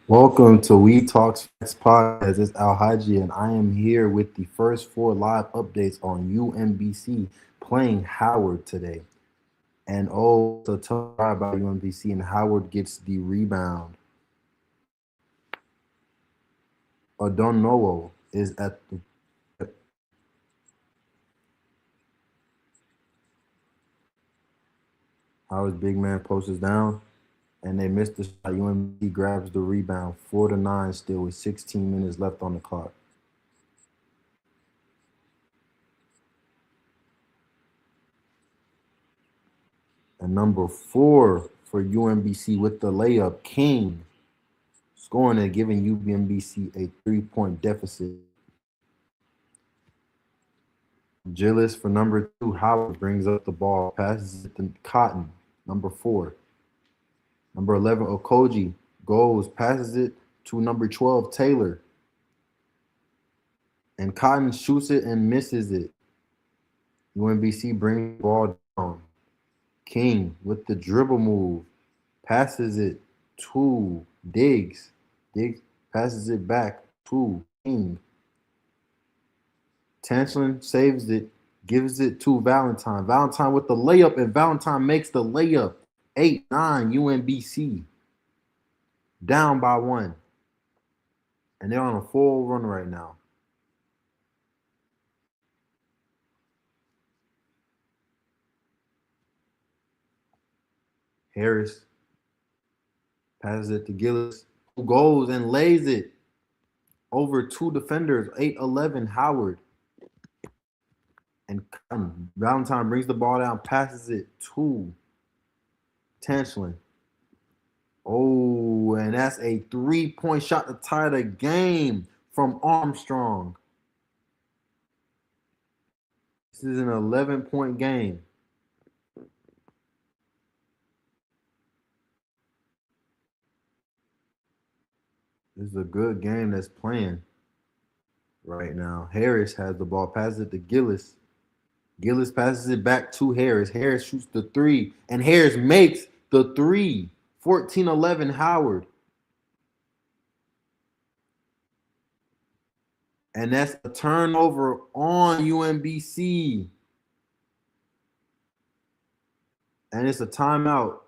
Welcome to We Talks Facts Podcast. It's Al Haji, and I am here with the first four live updates on UMBC playing Howard today. And oh, it's a tough ride by UMBC, and Howard gets the rebound. Odonowo is at the Howard's big man posts down, and they miss the shot. UMBC grabs the rebound, 4-9 still with 16 minutes left on the clock. And number four for UMBC with the layup, King, scoring and giving UMBC a 3-point deficit. Gillis for number two, Howard brings up the ball, passes it to Cotton, number four. Number 11, Okoji goes, passes it to number 12, Taylor. And Cotton shoots it and misses it. UMBC brings the ball down. King with the dribble move, passes it to Diggs. Diggs passes it back to King. Tanslin saves it, gives it to Valentine. Valentine with the layup, and Valentine makes the layup. 8-9 UMBC. Down by one. And they're on a full run right now. Harris passes it to Gillis, who goes and lays it over two defenders, 8-11 Howard. And Valentine brings the ball down, passes it to Tanslin. Oh, and that's a 3-point shot to tie the game from Armstrong. This is an 11-point game. This is a good game that's playing right now. Harris has the ball, passes it to Gillis. Gillis passes it back to Harris. Harris shoots the three, and Harris makes the three. 14-11 Howard. And that's a turnover on UMBC. And it's a timeout.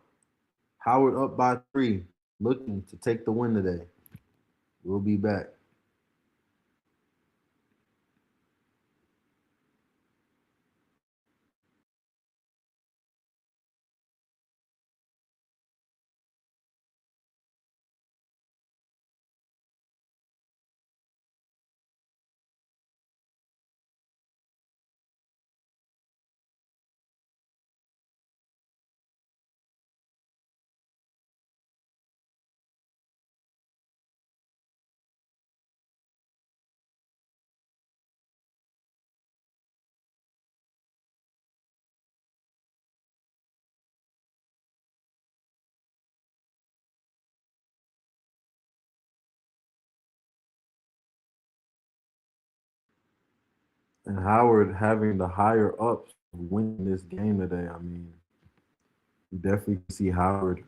Howard up by three, looking to take the win today. We'll be back. And Howard having the higher ups winning this game today. I mean, you definitely see Howard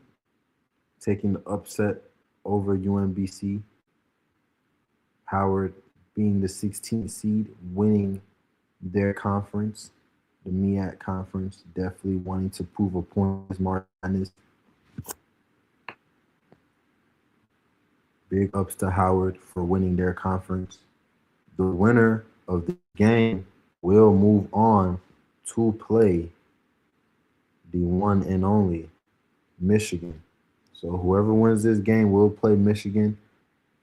taking the upset over UMBC. Howard being the 16th seed, winning their conference, the MEAC conference, definitely wanting to prove a point as Martinez. Big ups to Howard for winning their conference. The winner of the game will move on to play the one and only Michigan. So whoever wins this game will play Michigan.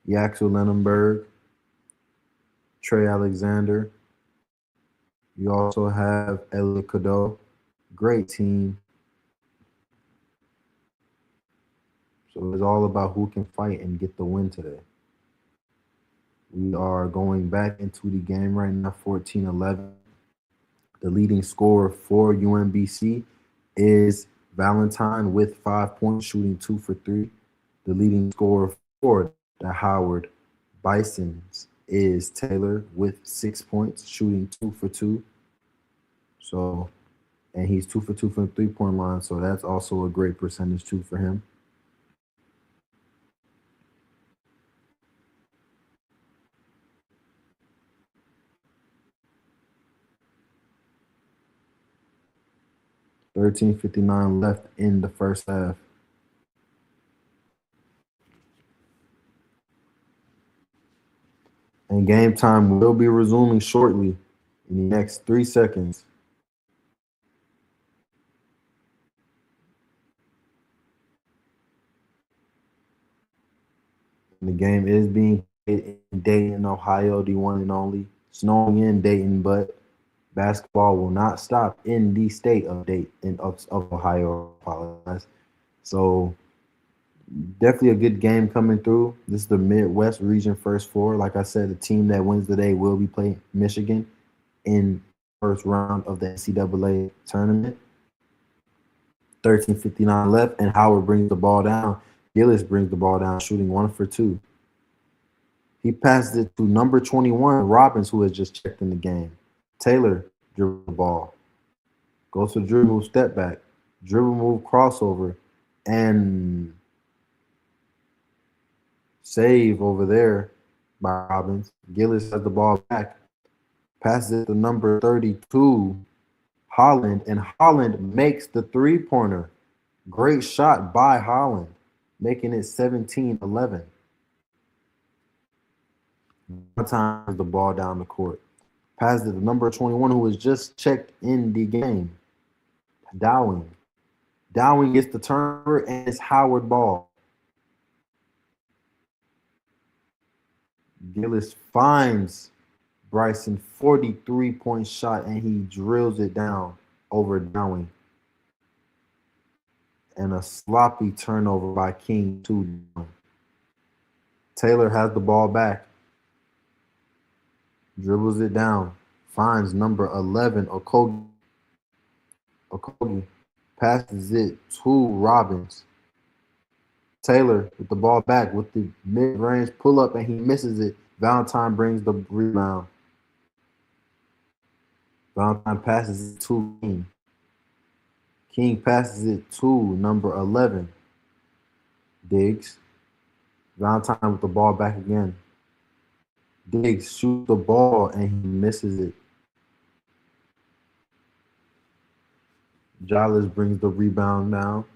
Yaxel Lenenberg, Trey Alexander. You also have Elliot Cadeau. Great team. So it's all about who can fight and get the win today. We are going back into the game right now, 14-11. The leading scorer for UMBC is Valentine with 5 points, shooting 2 for 3. The leading scorer for the Howard Bisons is Taylor with 6 points, shooting 2 for 2. So, and he's 2 for 2 from the 3-point line. So that's also a great percentage too for him. 13:59 left in the first half. And game time will be resuming shortly in the next 3 seconds. And the game is being played in Dayton, Ohio, the one and only. Snowing in Dayton, but basketball will not stop in the state of Dayton of Ohio. I apologize. So definitely a good game coming through. This is the Midwest region first four. Like I said, the team that wins today will be playing Michigan in first round of the NCAA tournament. 13:59 left, and Howard brings the ball down. Gillis brings the ball down, shooting 1 for 2. He passes it to number 21, Robbins, who has just checked in the game. Taylor dribbles the ball, goes to dribble move, step back, dribble move, crossover, and save over there by Robbins. Gillis has the ball back, passes it to number 32, Holland, and Holland makes the three-pointer. Great shot by Holland, making it 17-11. Time the ball down the court. Passes it to number 21, who was just checked in the game. Dowling. Dowling gets the turnover, and it's Howard ball. Gillis finds Bryson 43-point shot, and he drills it down over Dowling. And a sloppy turnover by King to Taylor has the ball back. Dribbles it down. Finds number 11, Okogie. Okogie passes it to Robbins. Taylor with the ball back with the mid-range pull-up, and he misses it. Valentine brings the rebound. Valentine passes it to King. King passes it to number 11, Diggs. Valentine with the ball back again. Diggs shoots the ball, and he misses it. Giles brings the rebound down,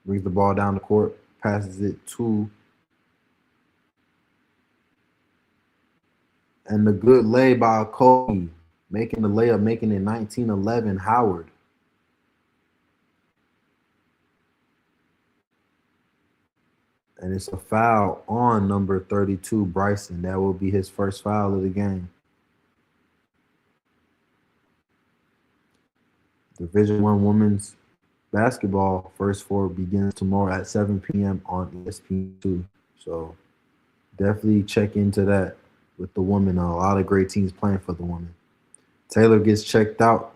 brings the ball down the court, passes it to, and the good lay by Kobe, making the layup, making it 19-11, Howard. And it's a foul on number 32, Bryson. That will be his first foul of the game. Division I women's basketball first four begins tomorrow at 7 p.m. on ESPN2. So definitely check into that with the women. A lot of great teams playing for the women. Taylor gets checked out,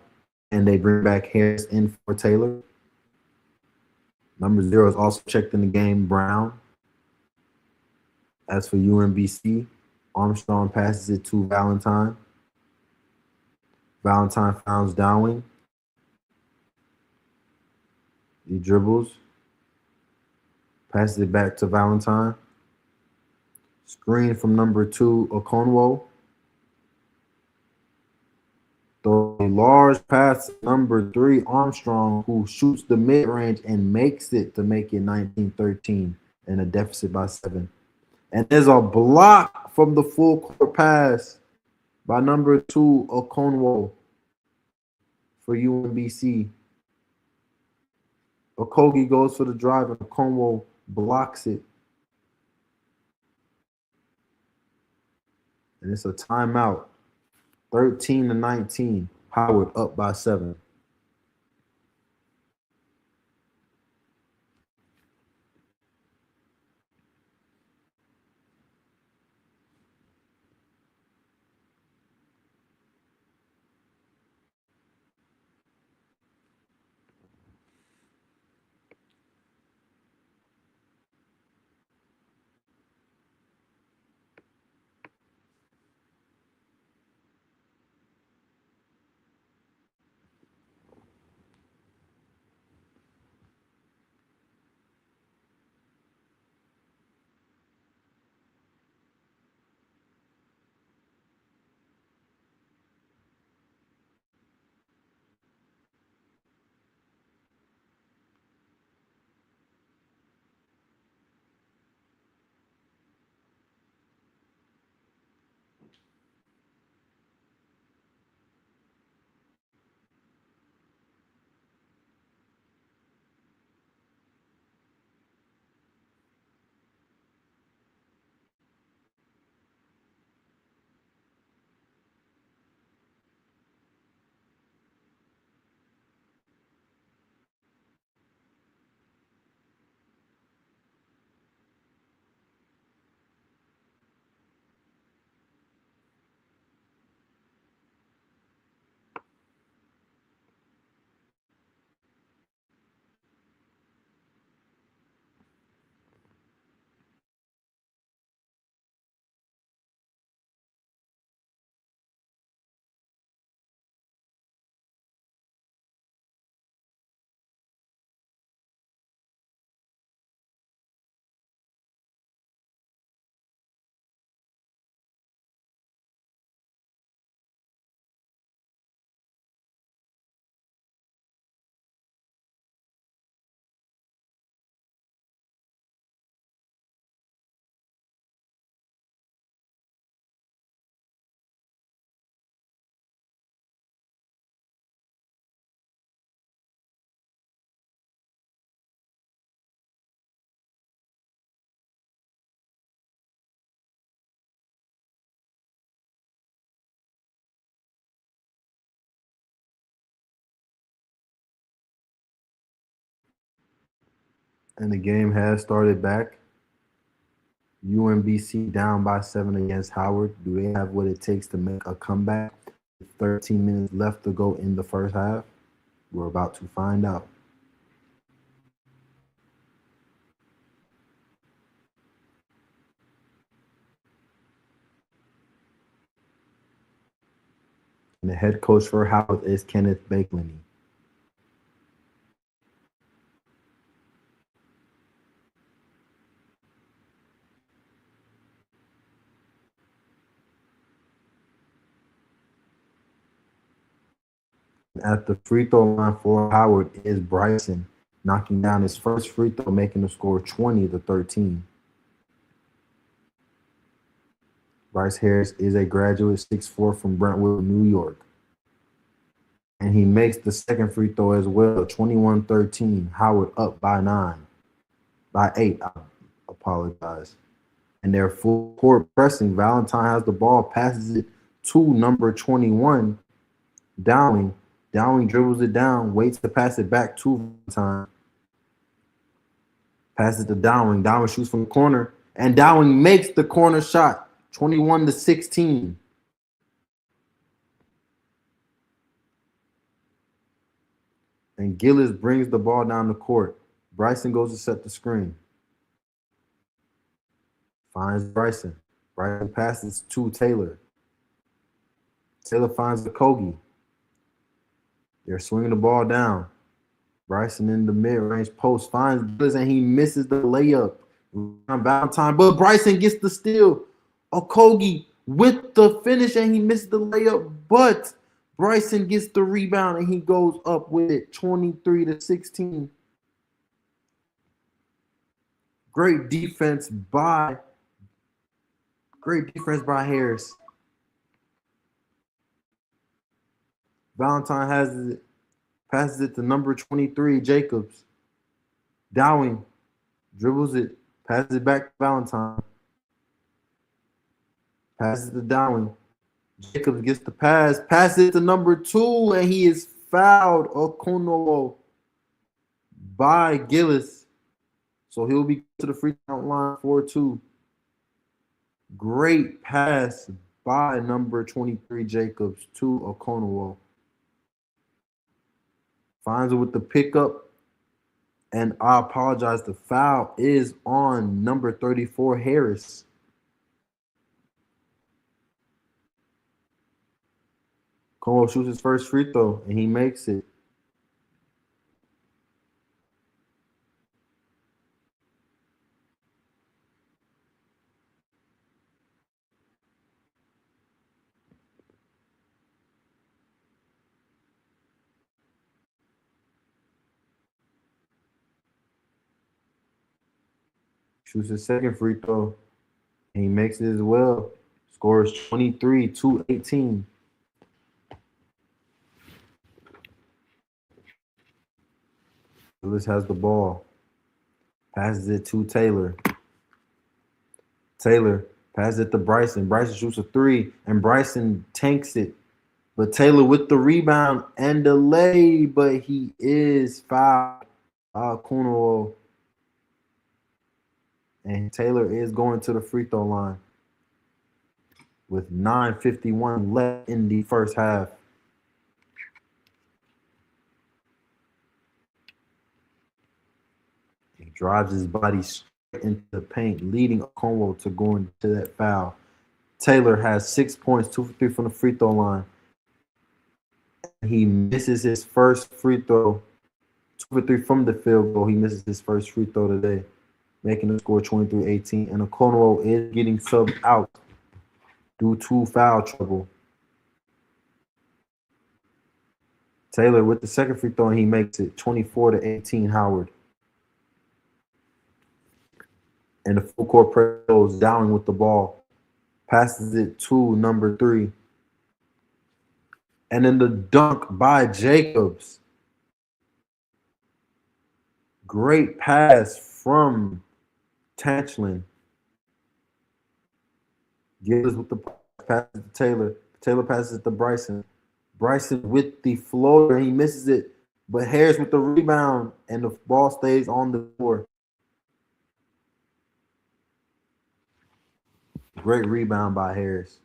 and they bring back Harris in for Taylor. Number 0 is also checked in the game, Brown. As for UMBC, Armstrong passes it to Valentine. Valentine finds Dowling. He dribbles, passes it back to Valentine. Screen from number 2, Okonwo. Throw a large pass to number 3, Armstrong, who shoots the mid-range and makes it to make it 19-13 and a deficit by 7. And there's a block from the full court pass by number 2, Okonwo, for UMBC. Okogie goes for the drive, and Okonwo blocks it. And it's a timeout. 13-19. Howard up by 7. And the game has started back. UMBC down by 7 against Howard. Do they have what it takes to make a comeback? 13 minutes left to go in the first half. We're about to find out. And the head coach for Howard is Kenneth Bakeley. At the free throw line for Howard is Bryson, knocking down his first free throw, making the score 20-13. Bryce Harris is a graduate 6'4" from Brentwood, New York. And he makes the second free throw as well, 21-13. Howard up by 8, I apologize. And they're full court pressing. Valentine has the ball, passes it to number 21, Dowling. Dowling dribbles it down, waits to pass it back to Valentine. Passes to Dowling. Dowling shoots from the corner, and Dowling makes the corner shot, 21-16. And Gillis brings the ball down the court. Bryson goes to set the screen. Finds Bryson. Bryson passes to Taylor. Taylor finds the Kogi. They're swinging the ball down. Bryson in the mid-range post finds Gillis, and he misses the layup. Valentine, but Bryson gets the steal. Okogie with the finish, and he missed the layup, but Bryson gets the rebound, and he goes up with it, 23-16. Great defense by Harris. Valentine has it, passes it to number 23, Jacobs. Dowling dribbles it, passes it back to Valentine. Passes to Dowling. Jacobs gets the pass, passes it to number 2, and he is fouled, Okonowo, by Gillis. So he'll be to the free throw line 4-2. Great pass by number 23, Jacobs, to Okonowo. Finds it with the pickup. And I apologize, the foul is on number 34, Harris. Okonowo shoots his first free throw, and he makes it. Shoots his second free throw, and he makes it as well. Scores 23-18. Willis has the ball. Passes it to Taylor. Taylor passes it to Bryson. Bryson shoots a 3, and Bryson tanks it. But Taylor with the rebound and delay, but he is fouled. Kuno. And Taylor is going to the free throw line with 9:51 left in the first half. He drives his body straight into the paint, leading Okonkwo to go into that foul. Taylor has 6 points, 2 for 3 from the free throw line. He misses his first free throw, 2 for 3 from the field goal. He misses his first free throw today, making the score 23-18. And Okonkwo is getting subbed out due to foul trouble. Taylor with the second free throw, and he makes it 24-18, Howard. And the full court press goes Dowling with the ball. Passes it to number 3. And then the dunk by Jacobs. Great pass from Tanchlin. Gillis with the pass to Taylor. Taylor passes it to Bryson. Bryson with the floater. He misses it. But Harris with the rebound. And the ball stays on the floor. Great rebound by Harris.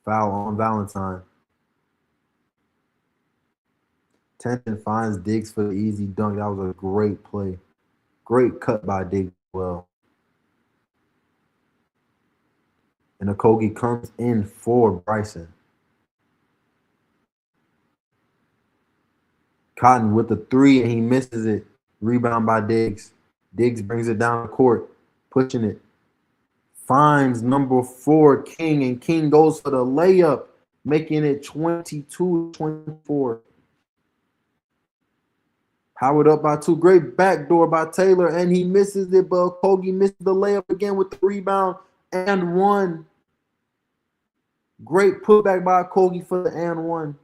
Foul on Valentine. Tension finds Diggs for the easy dunk. That was a great play. Great cut by Diggs as well. And Okogie comes in for Bryson. Cotton with the three, and he misses it. Rebound by Diggs. Diggs brings it down the court, pushing it. Finds number 4, King, and King goes for the layup, making it 22-24. Howard up by 2. Great backdoor by Taylor, and he misses it, but Okogie misses the layup again with the rebound and 1. Great putback by Okogie for the and 1.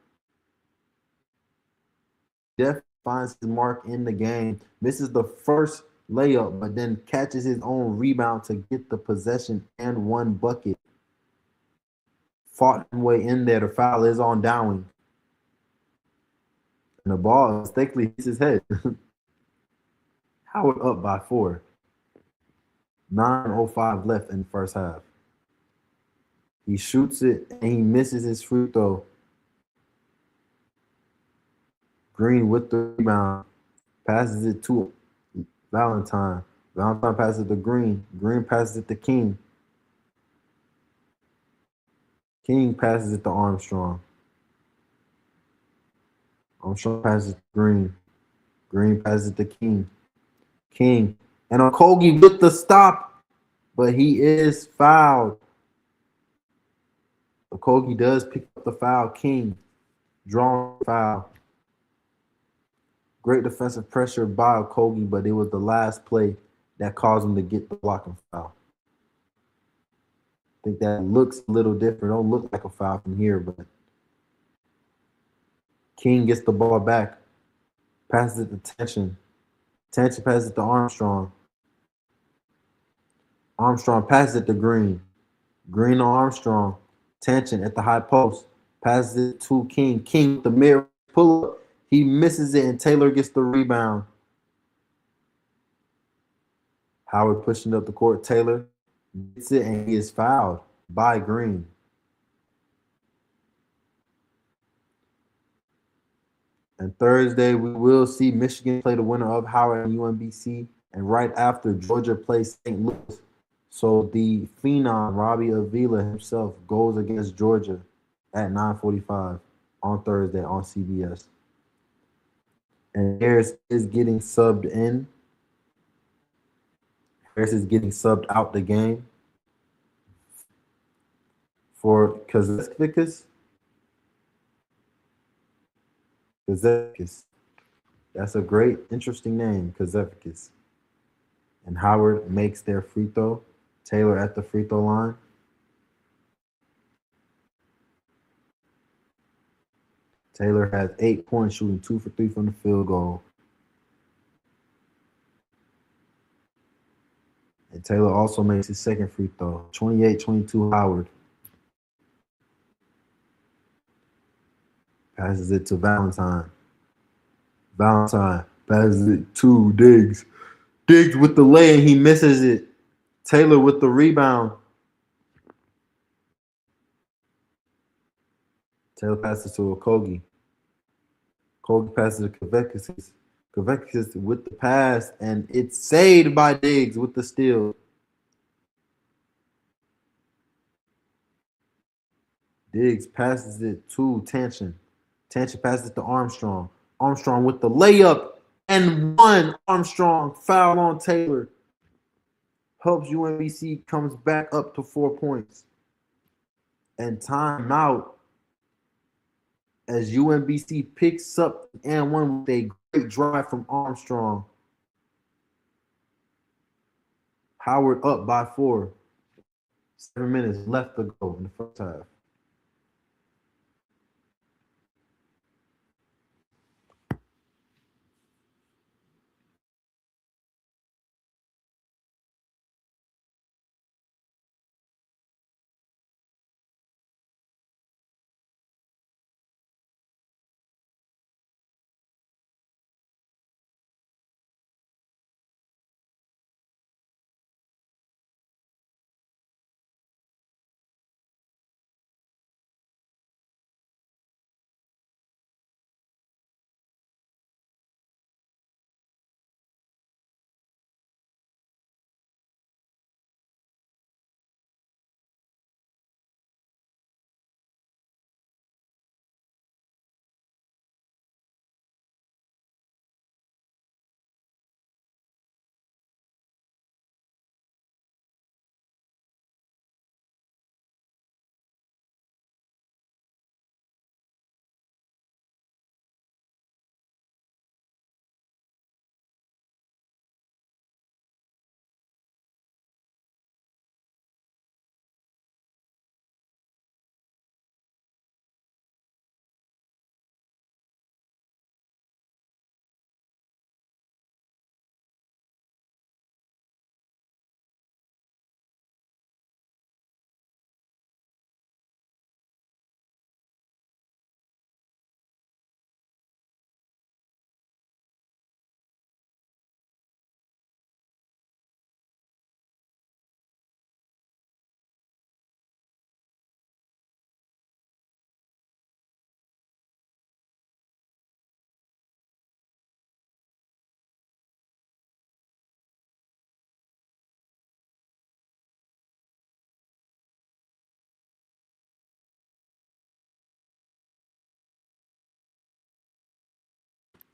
Jeff finds his mark in the game, misses the first layup, but then catches his own rebound to get the possession and 1 bucket. Fought his way in there. The foul is on Dowling. And the ball mistakenly hits his head. Howard up by 4. 9:05 left in the first half. He shoots it and he misses his free throw. Green with the rebound. Passes it to Valentine. Valentine passes it to Green. Green passes it to King. King passes it to Armstrong. Armstrong passes it to Green. Green passes it to King. King. And Okogie with the stop, but he is fouled. Okogie does pick up the foul. King drawing foul. Great defensive pressure by Okogie, but it was the last play that caused him to get the blocking foul. I think that looks a little different. Don't look like a foul from here, but King gets the ball back, passes it to Tension. Tension passes it to Armstrong. Armstrong passes it to Green. Green on Armstrong. Tension at the high post. Passes it to King. King with the mid pull up. He misses it, and Taylor gets the rebound. Howard pushing up the court. Taylor gets it, and he is fouled by Green. And Thursday, we will see Michigan play the winner of Howard and UMBC. And right after, Georgia plays St. Louis. So the phenom, Robbie Avila himself, goes against Georgia at 9:45 on Thursday on CBS. And Harris is getting subbed in. Harris is getting subbed out the game for Kazetkis. That's a great, interesting name, Kazetkis. And Howard makes their free throw. Taylor at the free throw line. Taylor has 8 points, shooting 2 for 3 from the field goal. And Taylor also makes his second free throw. 28-22 Howard. Passes it to Valentine. Valentine passes it to Diggs. Diggs with the lay, and he misses it. Taylor with the rebound. Taylor passes to Okogie. Okogie passes to Kavekis. Kavekis with the pass, and it's saved by Diggs with the steal. Diggs passes it to Tension. Tension passes it to Armstrong. Armstrong with the layup and 1. Armstrong foul on Taylor. Helps UMBC comes back up to 4 points. And timeout as UMBC picks up and 1 with a great drive from Armstrong. Howard up by 4. 7 minutes left to go in the first half.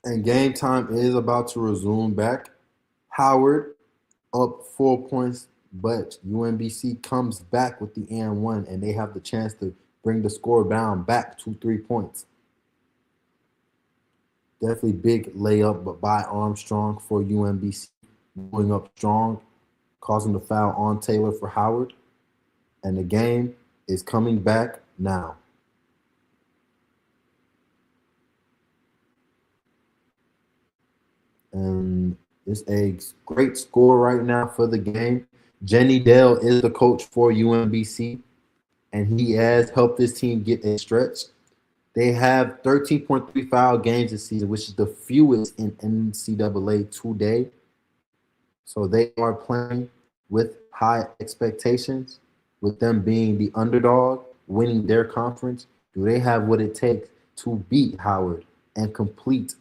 And game time is about to resume back. Howard up 4 points, but UMBC comes back with the and one, and they have the chance to bring the score down back to 3 points. Definitely big layup, but by Armstrong for UMBC, going up strong, causing the foul on Taylor for Howard, and the game is coming back now. And it's a great score right now for the game. Jenny Dale is the coach for UMBC, and he has helped this team get a stretch. They have 13.3 foul games this season, which is the fewest in NCAA today. So they are playing with high expectations, with them being the underdog, winning their conference. Do they have what it takes to beat Howard and complete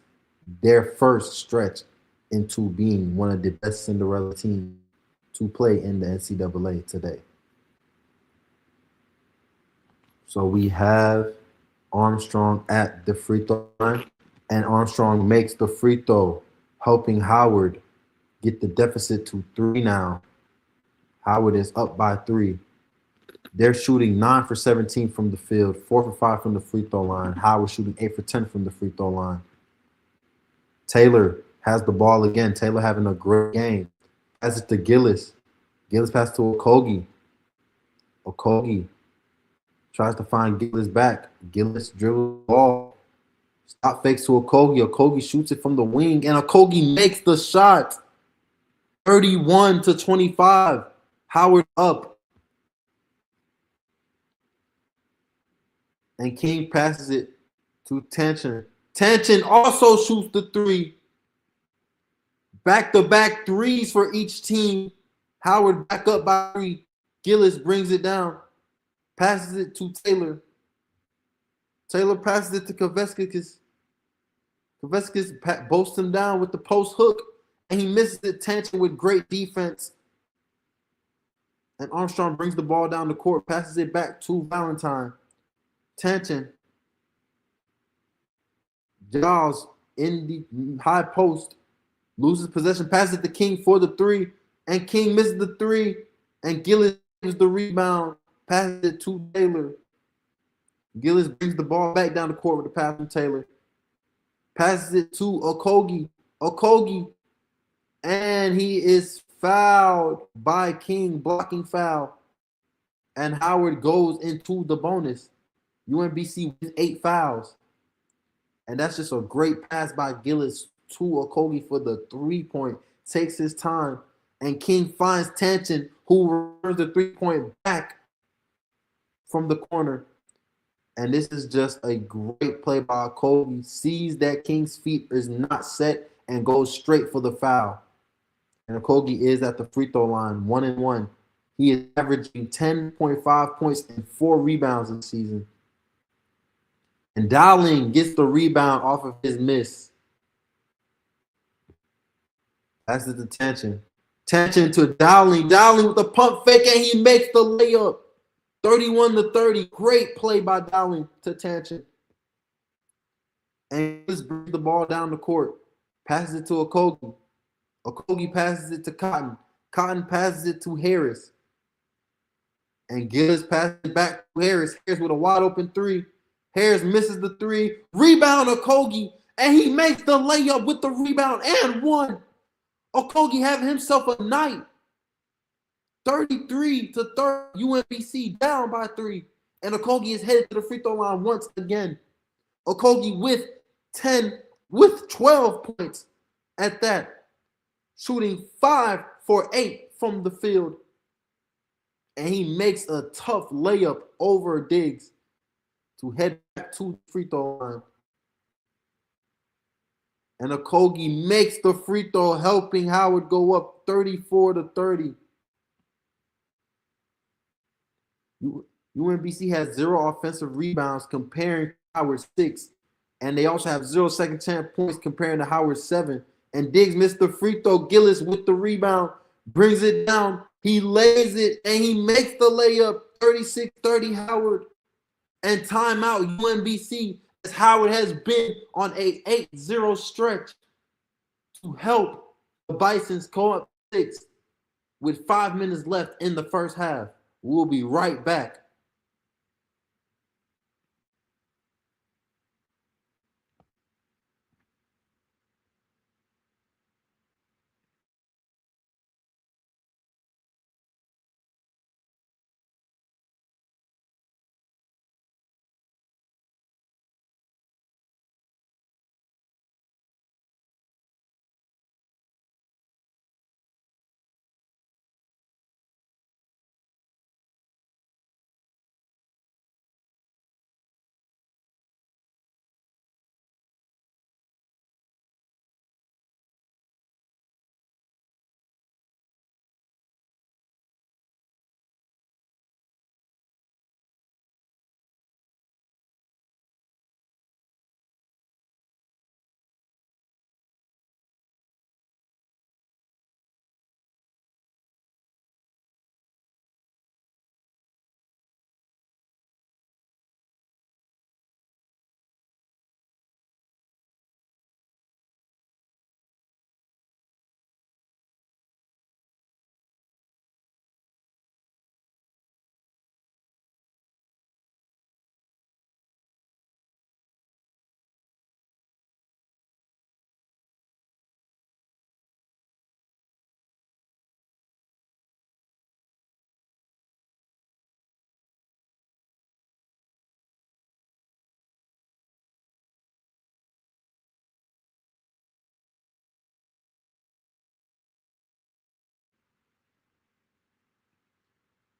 their first stretch into being one of the best Cinderella teams to play in the NCAA today? So we have Armstrong at the free throw line, and Armstrong makes the free throw, helping Howard get the deficit to 3 now. Howard is up by 3. They're shooting 9 for 17 from the field, 4 for 5 from the free throw line. Howard shooting 8 for 10 from the free throw line. Taylor has the ball again. Taylor having a great game. Passes it to Gillis. Gillis passes to Okogie. Okogie tries to find Gillis back. Gillis dribbles the ball. Stop fakes to Okogie. Okogie shoots it from the wing, and Okogie makes the shot. 31-25. Howard up. And King passes it to Tension. Tension also shoots the 3. Back-to-back threes for each team. Howard back up by 3. Gillis brings it down. Passes it to Taylor. Taylor passes it to Koveskis. Koveskis boasts him down with the post hook, and he misses it. Tension with great defense. And Armstrong brings the ball down the court, passes it back to Valentine. Tension. Giles in the high post. Loses possession, passes it to King for the 3. And King misses the 3. And Gillis gives the rebound. Passes it to Taylor. Gillis brings the ball back down the court with the pass from Taylor. Passes it to Okogie. Okogie. And he is fouled by King, blocking foul. And Howard goes into the bonus. UMBC with 8 fouls. And that's just a great pass by Gillis to Okogie for the 3-point. Takes his time. And King finds Tension, who returns the 3-point back from the corner. And this is just a great play by Okogie. Sees that King's feet is not set and goes straight for the foul. And Okogie is at the free throw line, 1-1. He is averaging 10.5 points and 4 rebounds this season. And Dowling gets the rebound off of his miss. Passes the Tension. Tension to Dowling. Dowling with the pump fake, and he makes the layup. 31-30. Great play by Dowling to Tension. And he just brings the ball down the court. Passes it to Okogie. Okogie passes it to Cotton. Cotton passes it to Harris. And Gillis passes it back to Harris. Harris with a wide open 3. Harris misses the 3. Rebound Okogie. And he makes the layup with the rebound and 1. Okogie having himself a night. 33-30. UMBC down by 3. And Okogie is headed to the free throw line once again. Okogie with 12 points at that. Shooting 5 for 8 from the field. And he makes a tough layup over Diggs to head back to the free throw line. And Okogie makes the free throw, helping Howard go up 34-30. UMBC has 0 offensive rebounds comparing to Howard's 6. And they also have 0 second chance points comparing to Howard's 7. And Diggs missed the free throw. Gillis with the rebound, brings it down. He lays it, and he makes the layup. 36-30 Howard. And timeout UMBC Howard has been on a 8-0 stretch to help the Bisons go up 6 with 5 minutes left in the first half. We'll be right back.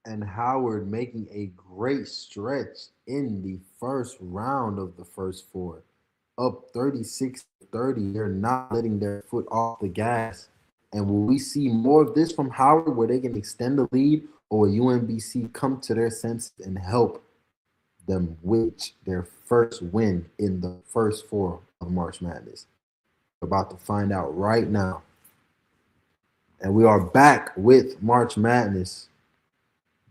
And Howard making a great stretch in the first round of the first four. Up 36-30. They're not letting their foot off the gas. And will we see more of this from Howard where they can extend the lead, or will UMBC come to their senses and help them reach their first win in the first four of March Madness? We're about to find out right now. And we are back with March Madness.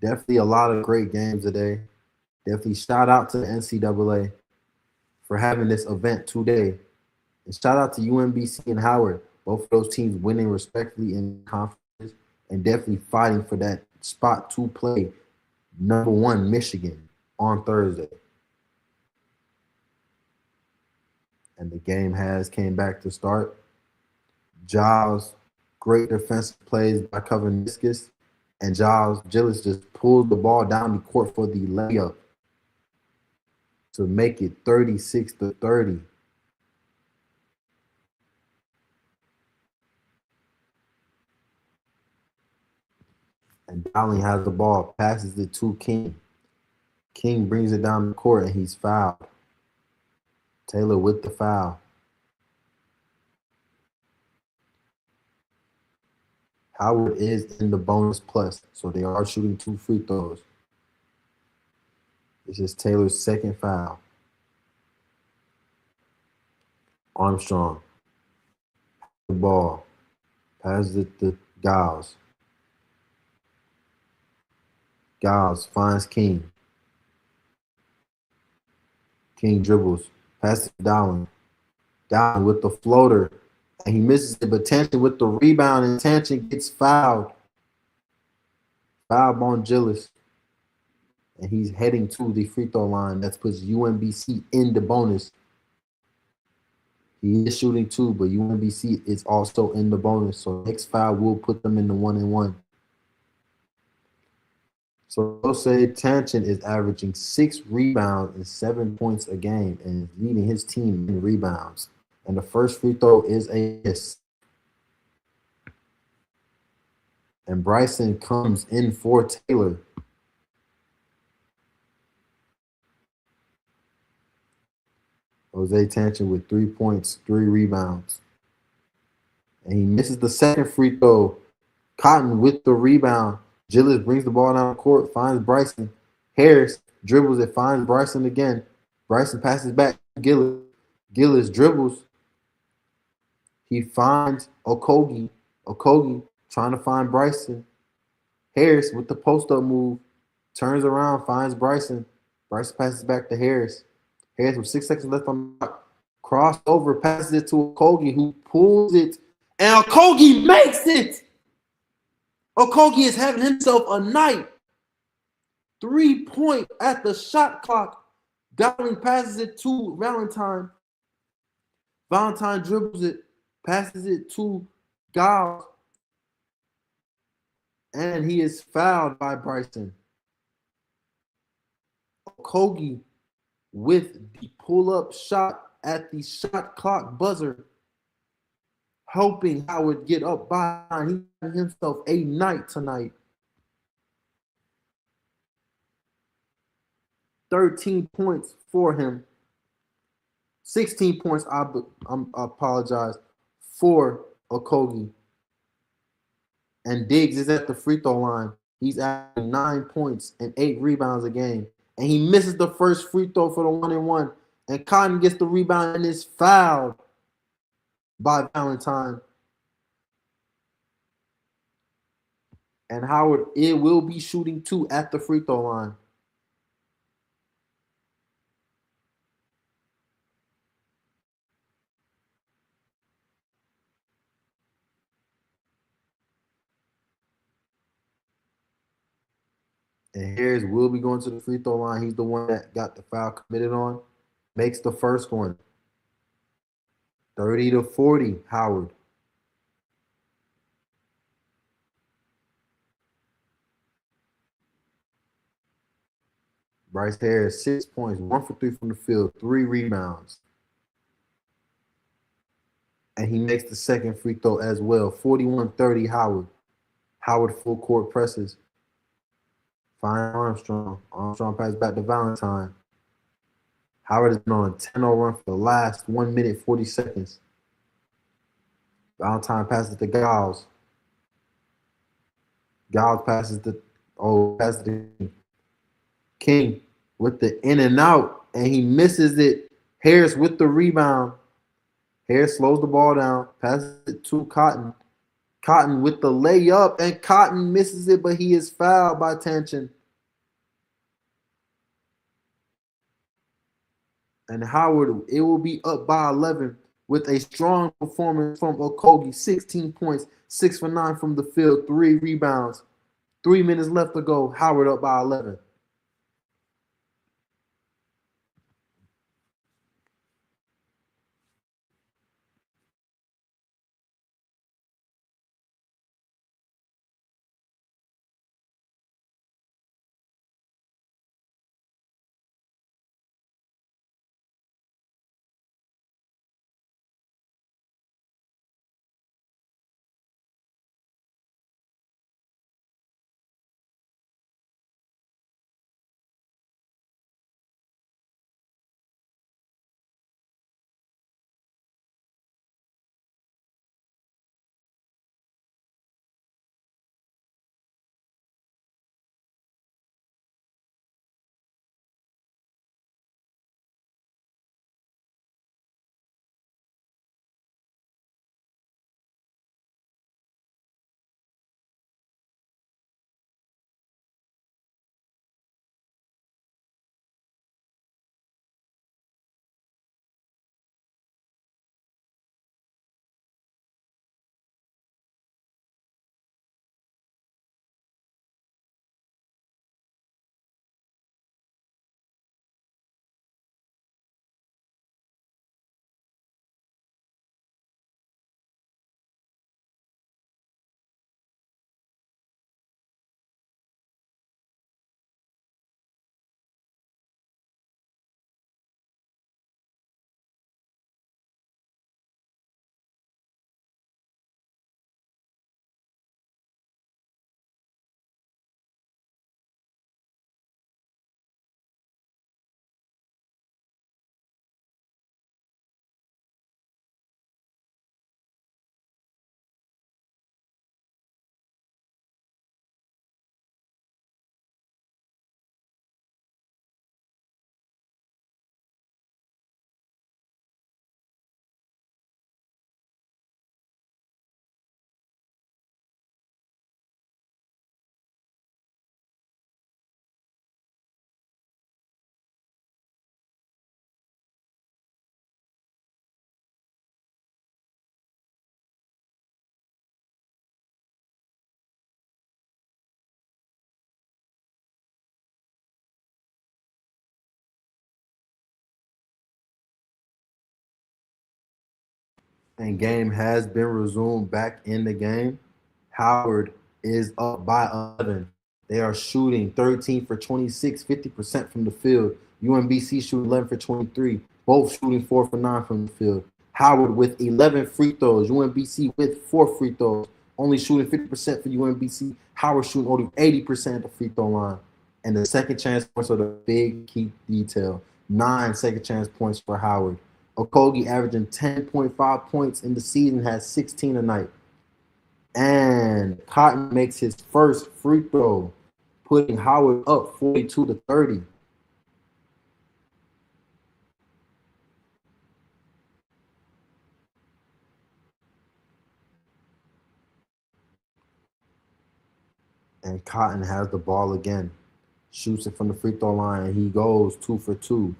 Definitely a lot of great games today. Definitely shout out to the NCAA for having this event today. And shout out to UMBC and Howard, both of those teams winning respectfully in conference and definitely fighting for that spot to play number 1 Michigan on Thursday. And the game has came back to start. Giles, great defensive plays by Kavaniskis, and Giles Gillis just pulled the ball down the court for the layup to make it 36-30. And Dowling has the ball, passes it to King. King brings it down the court, and he's fouled. Taylor with the foul. Howard is in the bonus plus, so they are shooting 2 free throws. This is Taylor's second foul. Armstrong. The ball. Passes it to Giles. Giles finds King. King dribbles. Passes to Dowling. Dowling with the floater. And he misses it, but Tanchen with the rebound, and Tanchen gets fouled. Foul on Gillis. And he's heading to the free throw line. That puts UMBC in the bonus. He is shooting 2, but UMBC is also in the bonus. So next foul will put them in the 1-1. So Jose Tanchen is averaging 6 rebounds and 7 points a game and is leading his team in rebounds. And the first free throw is a miss. And Bryson comes in for Taylor. Jose Tanchen with 3 points, 3 rebounds. And he misses the second free throw. Cotton with the rebound. Gillis brings the ball down the court, finds Bryson. Harris dribbles it, finds Bryson again. Bryson passes back to Gillis. Gillis dribbles. He finds Okogie. Okogie trying to find Bryson. Harris with the post-up move. Turns around, finds Bryson. Bryson passes back to Harris. Harris with 6 seconds left on the clock. Crossover, passes it to Okogie, who pulls it, and Okogie makes it. Okogie is having himself a night. 3-point at the shot clock. Dowling passes it to Valentine. Valentine dribbles it, passes it to Giles, and he is fouled by Bryson. Okogie with the pull-up shot at the shot clock buzzer, helping Howard get up by 9. He had himself a night tonight. 13 points for him. 16 points, I apologize, for Okogie. And Diggs is at the free throw line. He's averaging 9 points and 8 rebounds a game. And he misses the first free throw for the 1-and-1. And Cotton gets the rebound and is fouled by Valentine. And Howard, it will be shooting 2 at the free throw line. And Harris will be going to the free throw line. He's the one that got the foul committed on. Makes the first one. 30-40, Howard. Bryce Harris, 6 points, 1 for 3 from the field, 3 rebounds. And he makes the second free throw as well. 41-30, Howard. Howard full court presses. Find Armstrong. Armstrong passes back to Valentine. Howard has been on a 10-0 run for the last 1 minute, 40 seconds. Valentine passes to Giles. Giles passes to King with the in and out, and he misses it. Harris with the rebound. Harris slows the ball down, passes it to Cotton. Cotton with the layup, and Cotton misses it, but he is fouled by Tanchin. And Howard, it will be up by 11 with a strong performance from Okogie. 16 points, 6 for 9 from the field, 3 rebounds. 3 minutes left to go. Howard up by 11. And game has been resumed back in the game. Howard is up by 11. They are shooting 13 for 26, 50% from the field. UMBC shooting 11 for 23, both shooting 4 for 9 from the field. Howard with 11 free throws. UMBC with 4 free throws, only shooting 50% for UMBC. Howard shooting only 80% at the free throw line. And the second chance points are the big key detail. 9 second chance points for Howard. Okogie averaging 10.5 points in the season, has 16 a night. And Cotton makes his first free throw, putting Howard up 42 to 30. And Cotton has the ball again, shoots it from the free throw line, and he goes 2 for 2,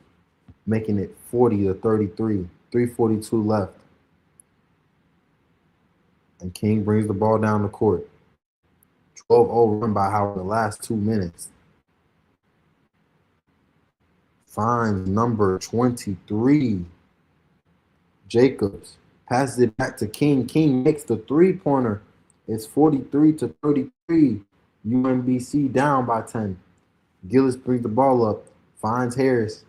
making it 40 to 33. 3:42 left. And King brings the ball down the court. 12-0 run by Howard in the last 2 minutes. Finds number 23, Jacobs. Passes it back to King. King makes the three-pointer. It's 43 to 33. UMBC down by 10. Gillis brings the ball up. Finds Harris.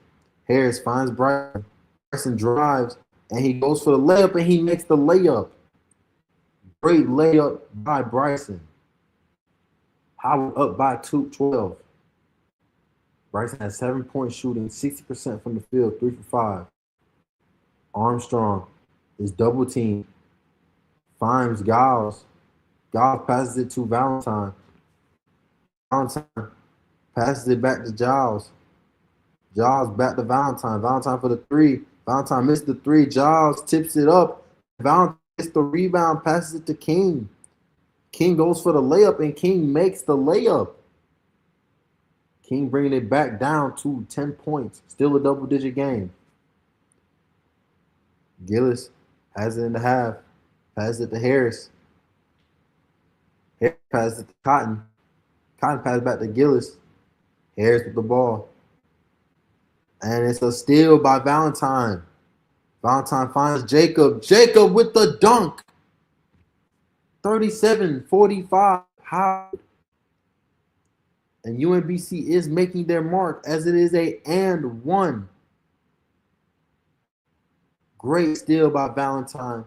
Harris finds Bryson. Bryson drives, and he goes for the layup, and he makes the layup. Great layup by Bryson. Howard up by 12. Bryson has 7 points shooting, 60% from the field, 3 for 5. Armstrong is double teamed. Finds Giles. Giles passes it to Valentine. Valentine passes it back to Giles. Giles back to Valentine. Valentine for the three. Valentine missed the three. Giles tips it up. Valentine gets the rebound, passes it to King. King goes for the layup, and King makes the layup. King bringing it back down to 10 points. Still a double-digit game. Gillis has it in the half. Passes it to Harris. Harris passes it to Cotton. Cotton passes back to Gillis. Harris with the ball. And it's a steal by Valentine. Valentine finds Jacob. Jacob with the dunk. 37-45. Howard. And UMBC is making their mark as it is a and one. Great steal by Valentine.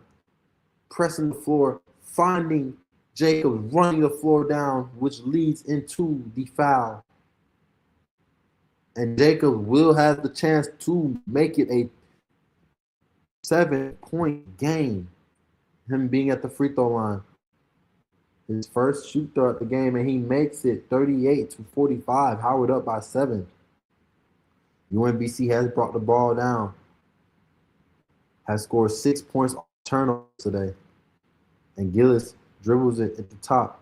Pressing the floor, finding Jacob, running the floor down, which leads into the foul. And Jacob will have the chance to make it a 7-point game. Him being at the free throw line. His first shoot throughout the game, and he makes it 38-45. Howard up by 7. UMBC has brought the ball down. Has scored 6 points on turnovers today. And Gillis dribbles it at the top.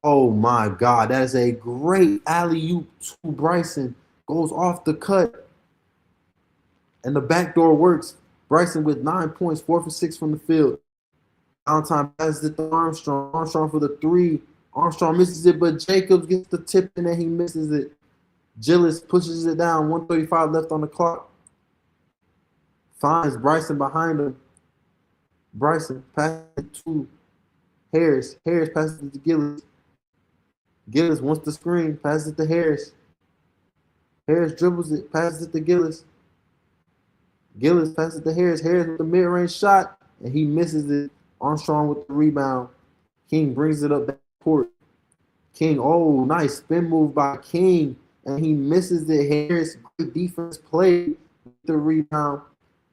Oh my God, that is a great alley-oop to Bryson. Goes off the cut. And the backdoor works. Bryson with 9 points, 4 for 6 from the field. Valentine passes it to Armstrong. Armstrong for the three. Armstrong misses it, but Jacobs gets the tip in and he misses it. Gillis pushes it down. 1:35 left on the clock. Finds Bryson behind him. Bryson passes it to Harris. Harris passes it to Gillis. Gillis wants the screen. Passes it to Harris. Harris dribbles it. Passes it to Gillis. Gillis passes to Harris. Harris with the mid-range shot, and he misses it. Armstrong with the rebound. King brings it up that court. King, oh, nice spin move by King, and he misses it. Harris, great defense play with the rebound.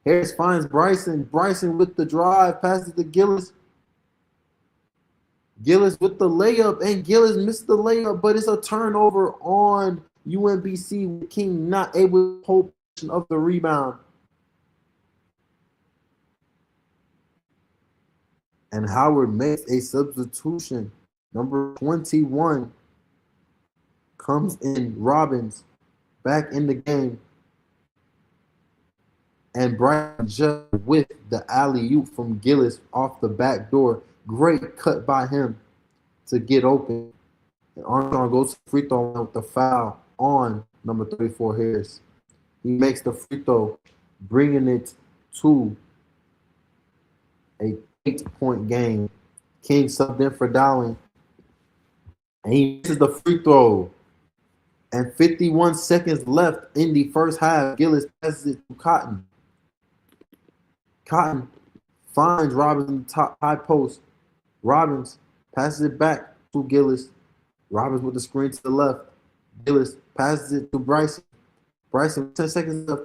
Harris finds Bryson. Bryson with the drive, passes to Gillis. Gillis with the layup, and Gillis missed the layup, but it's a turnover on UMBC with King not able to hold possession of the rebound. And Howard makes a substitution. Number 21 comes in. Robbins back in the game. And Brian just with the alley-oop from Gillis off the back door. Great cut by him to get open. And Armstrong goes to free throw line with the foul on number 34 Harris. He makes the free throw, bringing it to a 8-point game. King subbed in for Dowling, and he misses the free throw. And 51 seconds left in the first half. Gillis passes it to Cotton. Cotton finds Robbins in the top high post. Robbins passes it back to Gillis. Robbins with the screen to the left. Gillis passes it to Bryson. Bryson, 10 seconds left.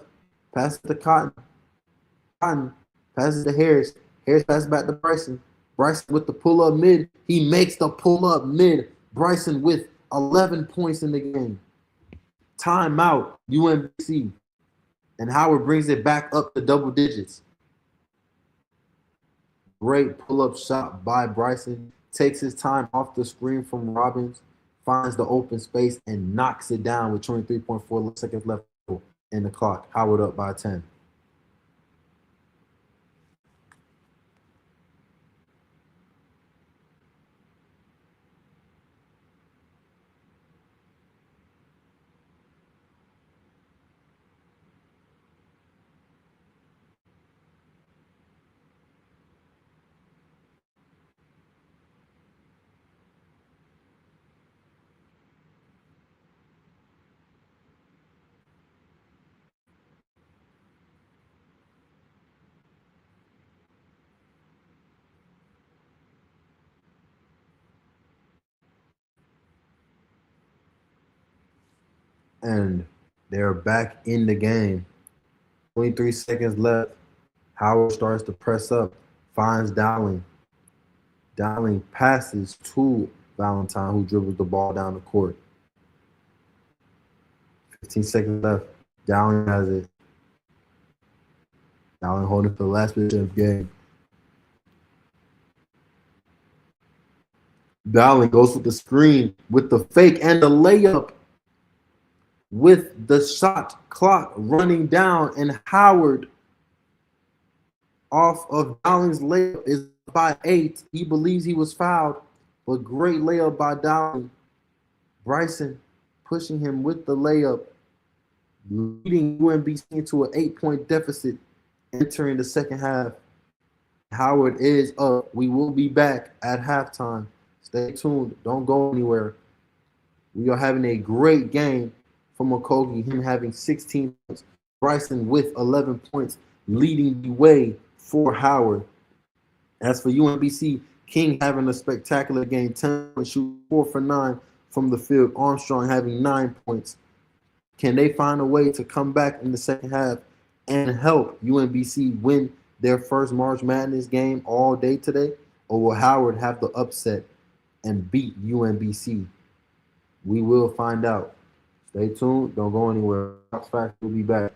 Passes to Cotton. Cotton passes to Harris. Harris passes back to Bryson. Bryson with the pull-up mid. He makes the pull-up mid. Bryson with 11 points in the game. Timeout, UMBC. And Howard brings it back up to double digits. Great pull-up shot by Bryson. Takes his time off the screen from Robbins. Finds the open space and knocks it down with 23.4 seconds left in the clock. Howard up by 10. And they're back in the game. 23 seconds left. Howard starts to press up, finds Dowling. Dowling passes to Valentine, who dribbles the ball down the court. 15 seconds left. Dowling has it. Dowling holding for the last position of the game. Dowling goes with the screen, with the fake and the layup, with the shot clock running down, and Howard off of Dowling's layup is by 8. He believes he was fouled, but great layup by Dowling. Bryson pushing him with the layup, leading UMBC into an 8-point deficit entering the second half. Howard is up. We will be back at halftime. Stay tuned. Don't go anywhere. We are having a great game from Okogie, him having 16 points. Bryson with 11 points, leading the way for Howard. As for UMBC, King having a spectacular game, 10 points, shoot 4 for 9 from the field. Armstrong having 9 points. Can they find a way to come back in the second half and help UMBC win their first March Madness game all day today? Or will Howard have the upset and beat UMBC? We will find out. Stay tuned. Don't go anywhere. Fox Facts will be back.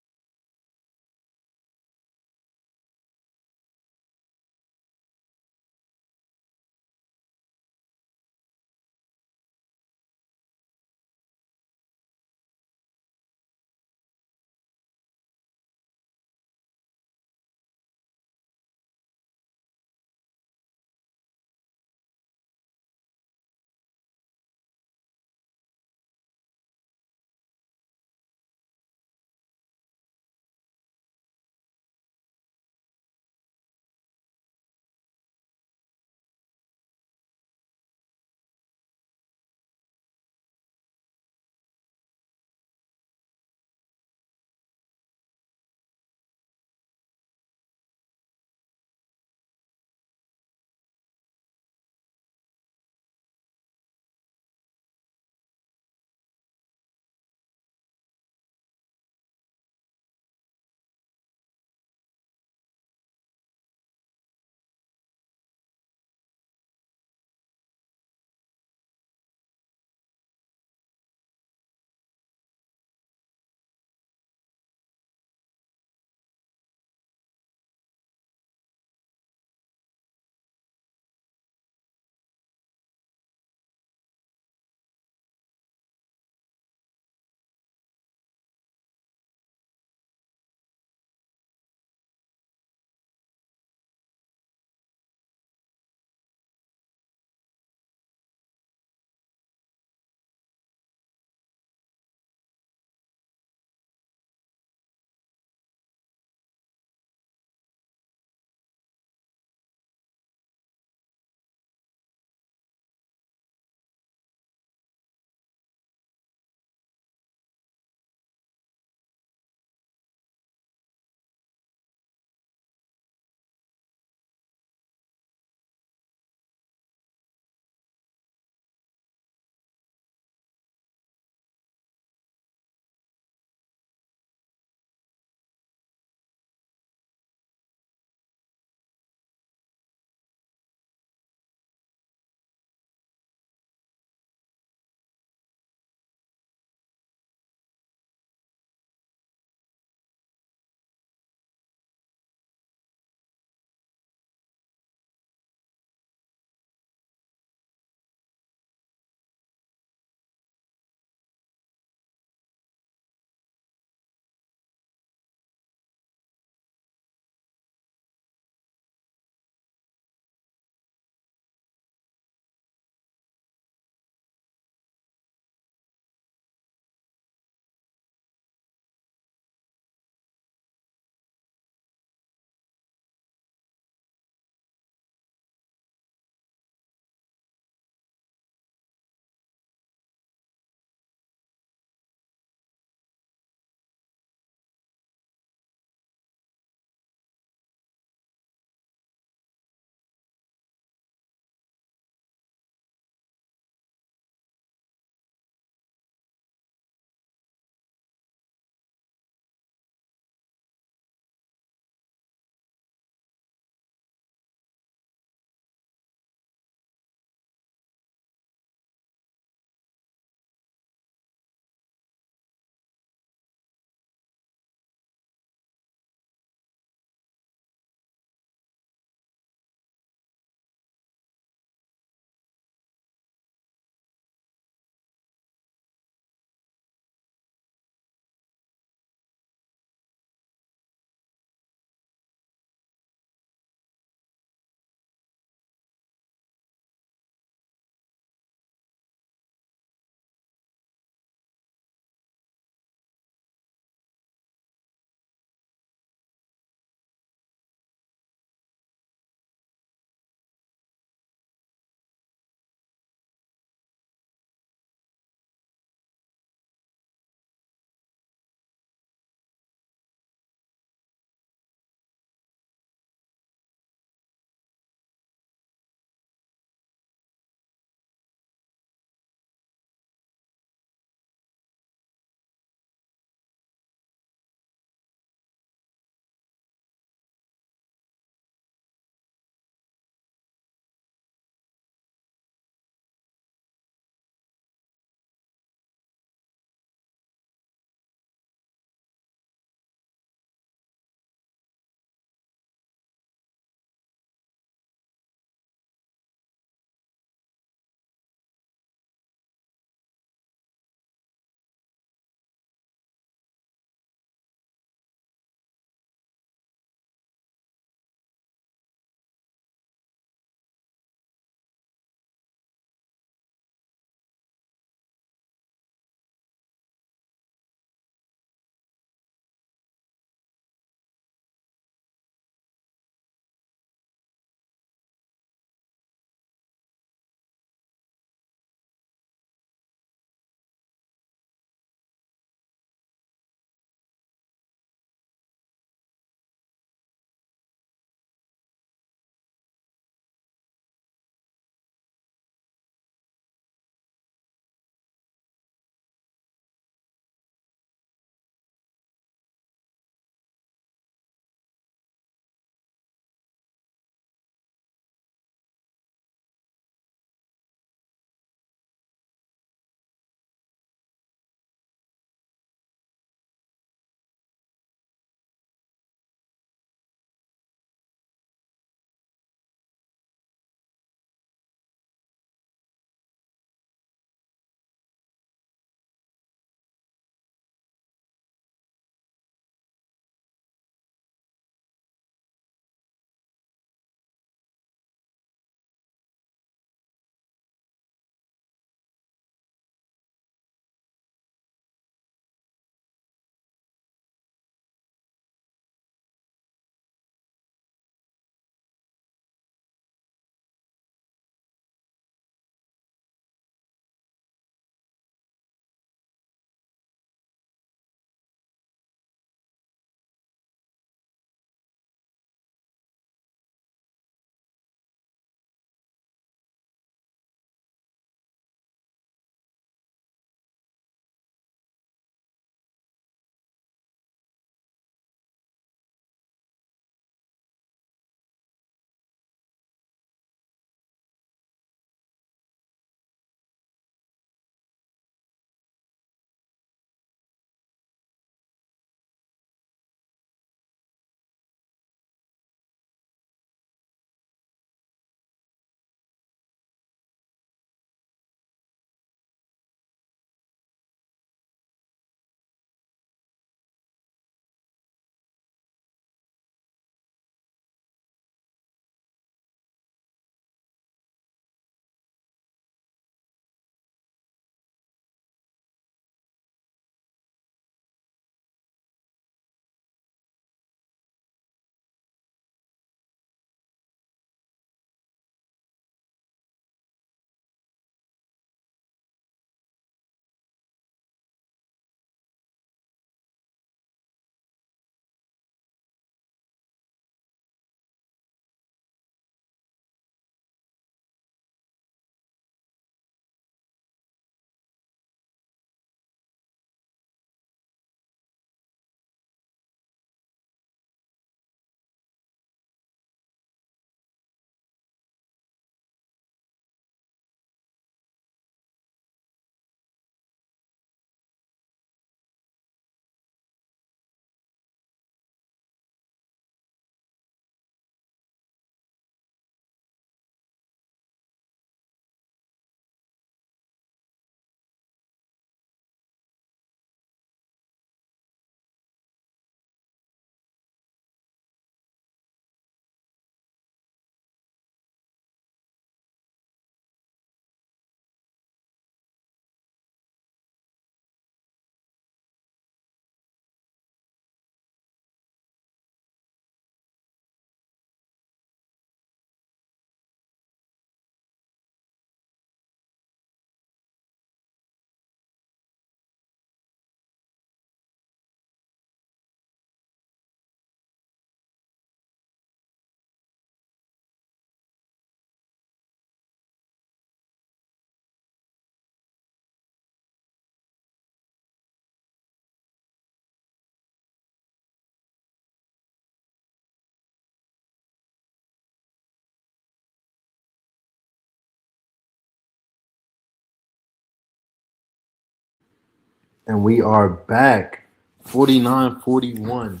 And we are back. 49-41.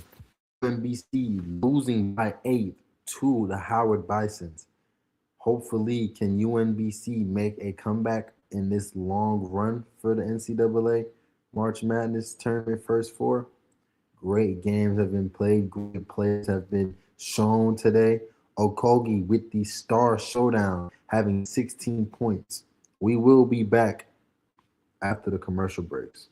UMBC losing by 8 to the Howard Bisons. Hopefully, can UMBC make a comeback in this long run for the NCAA March Madness tournament first four? Great games have been played. Great players have been shown today. Okogie with the star showdown, having 16 points. We will be back after the commercial breaks.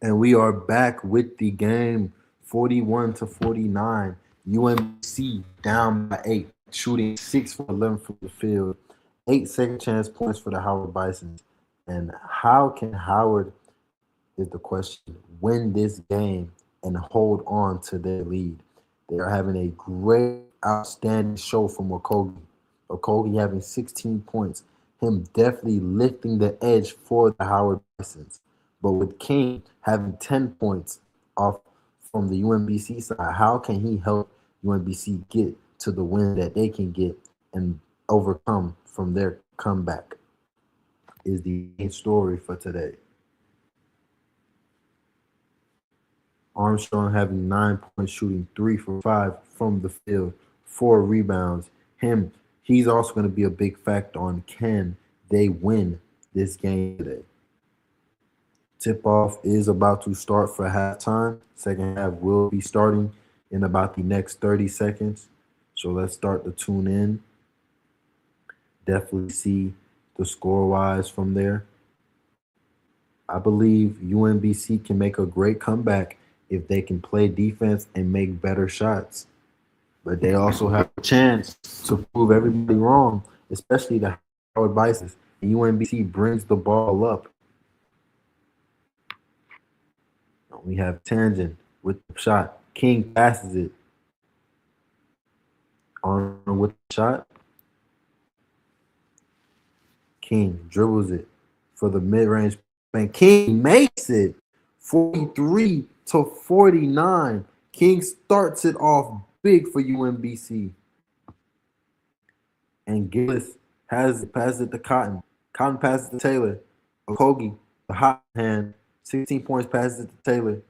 And we are back with the game 41-49. UMBC down by 8, shooting 6 for 11 from the field. 8 second chance points for the Howard Bisons. And how can Howard, is the question, win this game and hold on to their lead? They are having a great, outstanding show from Okogie. Okogie having 16 points, him definitely lifting the edge for the Howard Bisons. But with King having 10 points off from the UMBC side, how can he help UMBC get to the win that they can get and overcome from their comeback? Is the main story for today. Armstrong having 9 points, shooting 3 for 5 from the field, 4 rebounds. He's also going to be a big factor on can they win this game today. Tip off is about to start for halftime. Second half will be starting in about the next 30 seconds. So let's start to tune in. Definitely see the score wise from there. I believe UMBC can make a great comeback if they can play defense and make better shots. But they also have a chance to prove everybody wrong, especially the Howard Bisons. UMBC brings the ball up. We have Tangent with the shot. King passes it. Arnold with the shot. King dribbles it for the mid-range, and King makes it 43-49. King starts it off big for UMBC. And Gillis passes it to Cotton. Cotton passes to Taylor. Okogie, the hot hand, 16 points, passes it to Taylor.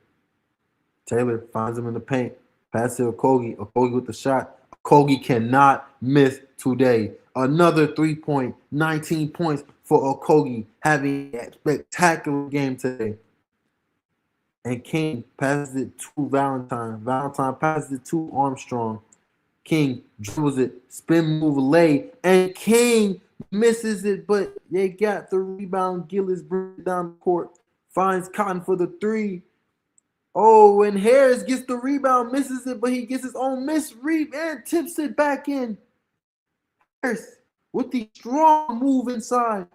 Taylor finds him in the paint. Passes to Okogie. Okogie with the shot. Okogie cannot miss today. Another 3-point, 19 points for Okogie, having a spectacular game today. And King passes it to Valentine. Valentine passes it to Armstrong. King dribbles it, spin move, lay, and King misses it, but they got the rebound. Gillis brings it down the court, finds Cotton for the three. Oh, and Harris gets the rebound, misses it, but he gets his own miss read and tips it back in. Harris with the strong move inside.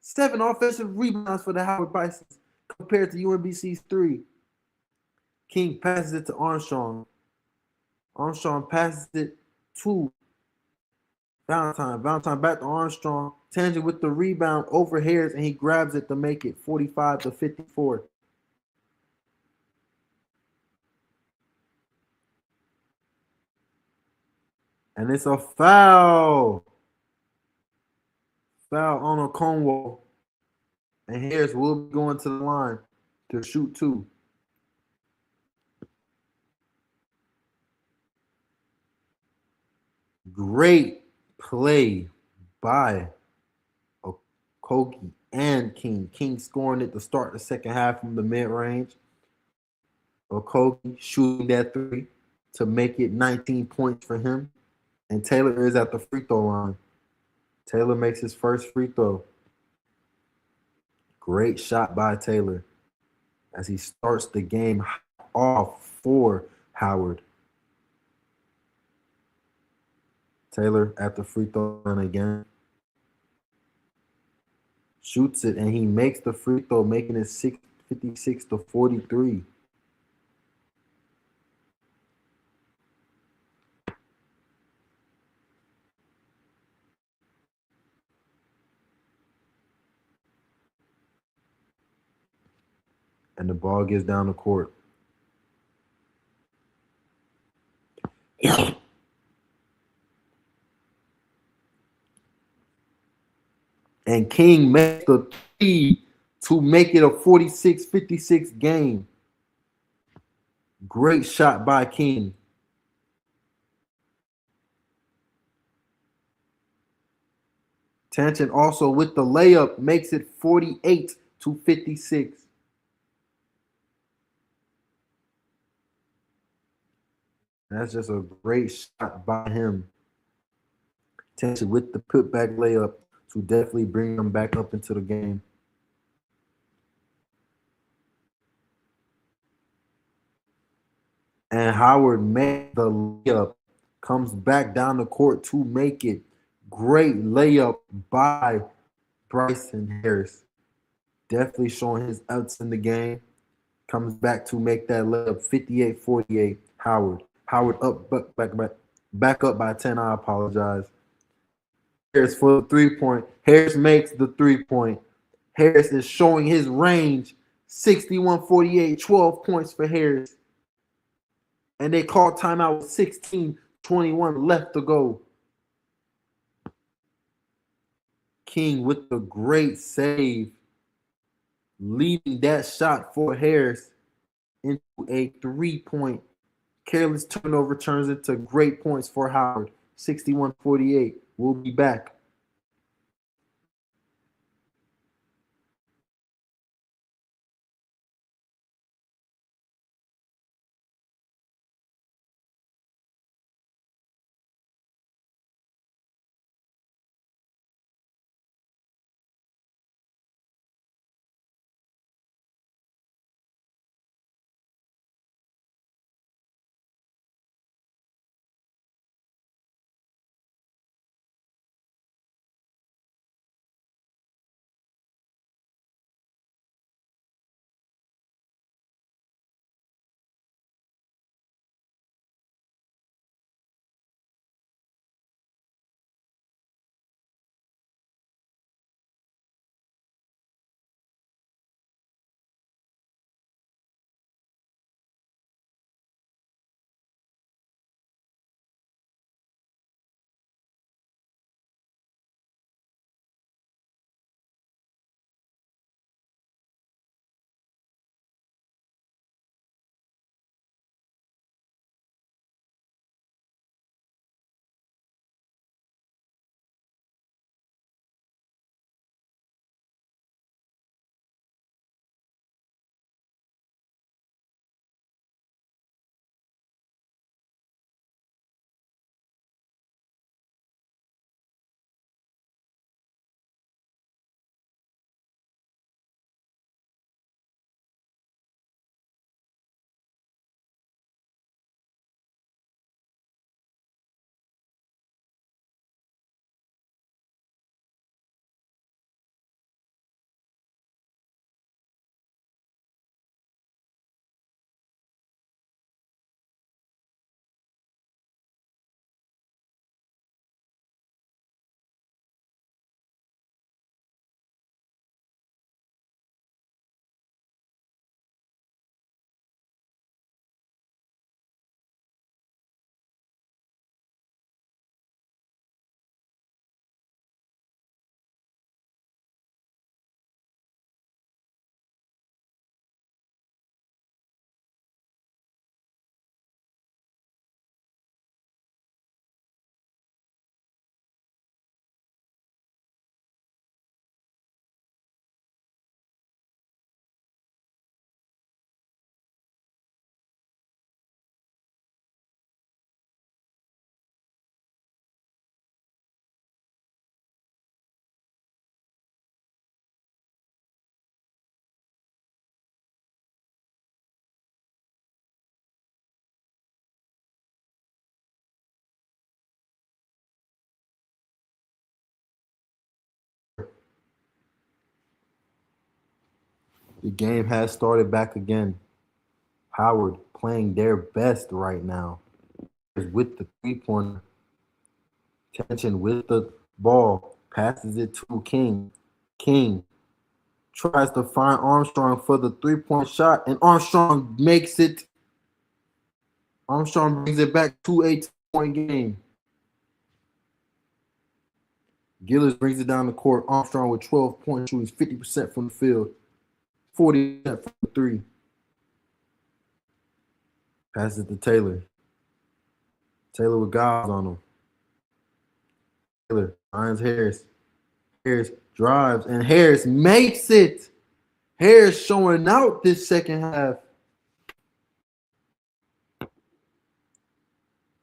7 offensive rebounds for the Howard Bisons compared to UMBC's 3. King passes it to Armstrong. Armstrong passes it to Valentine. Valentine back to Armstrong. Tangent with the rebound over Harris, and he grabs it to make it 45-54. And it's a foul. Foul on a Conwell. And Harris will be going to the line to shoot 2. Great play by Okogie and King. King scoring it to start the second half from the mid-range. Okogie shooting that 3 to make it 19 points for him. And Taylor is at the free throw line. Taylor makes his first free throw. Great shot by Taylor as he starts the game off for Howard. Taylor at the free throw line again. Shoots it, and he makes the free throw, making it 56-43. And the ball gets down the court. And King makes the 3 to make it a 46-56 game. Great shot by King. Tanchen also with the layup makes it 48-56. That's just a great shot by him. Tanchen with the putback layup to definitely bring them back up into the game. And Howard made the layup, comes back down the court to make it. Great layup by Bryson Harris. Definitely showing his outs in the game. Comes back to make that layup 58-48. Howard. Howard up back up by 10. I apologize. Harris for the 3-point. Harris makes the 3-point. Harris is showing his range. 61-48, 12 points for Harris. And they call timeout with 16-21 left to go. King with the great save, leading that shot for Harris into a 3-point. Careless turnover turns into great points for Howard. 61-48. We'll be back. The game has started back again. Howard playing their best right now with the three-pointer. Tension with the ball. Passes it to King. King tries to find Armstrong for the three-point shot, and Armstrong makes it. Armstrong brings it back to a 2-point game. Gillis brings it down the court. Armstrong with 12 points, shooting 50% from the field, 40% from the three. Passes it to Taylor. Taylor with guys on him. Taylor finds Harris. Harris drives, and Harris makes it. Harris showing out this second half.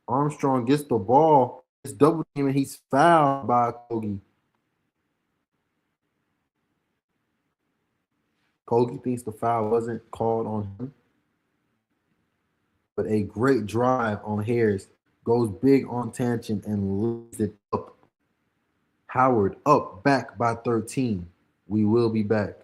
Armstrong gets the ball. It's double team, and he's fouled by Kogi. Kogi thinks the foul wasn't called on him. But a great drive on Harris. Goes big on Tangent and leads it up. Howard up back by 13. We will be back.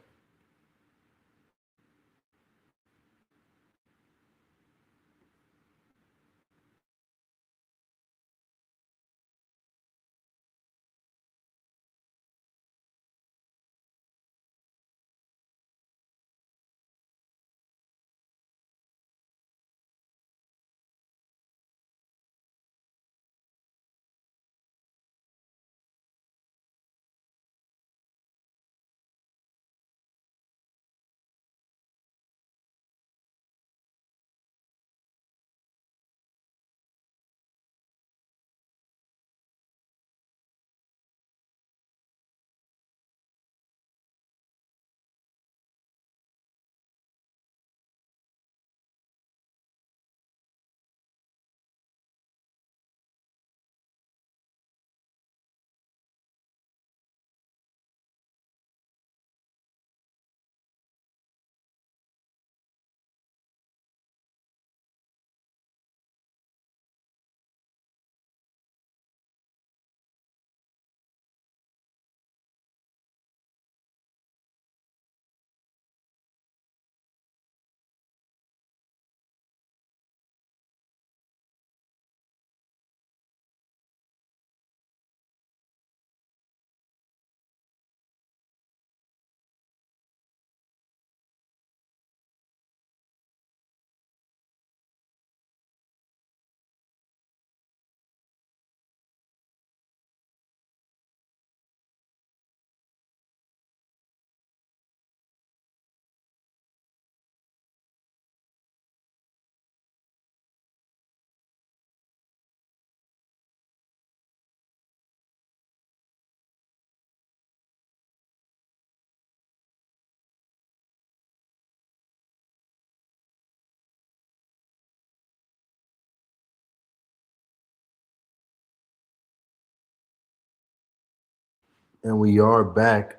And we are back.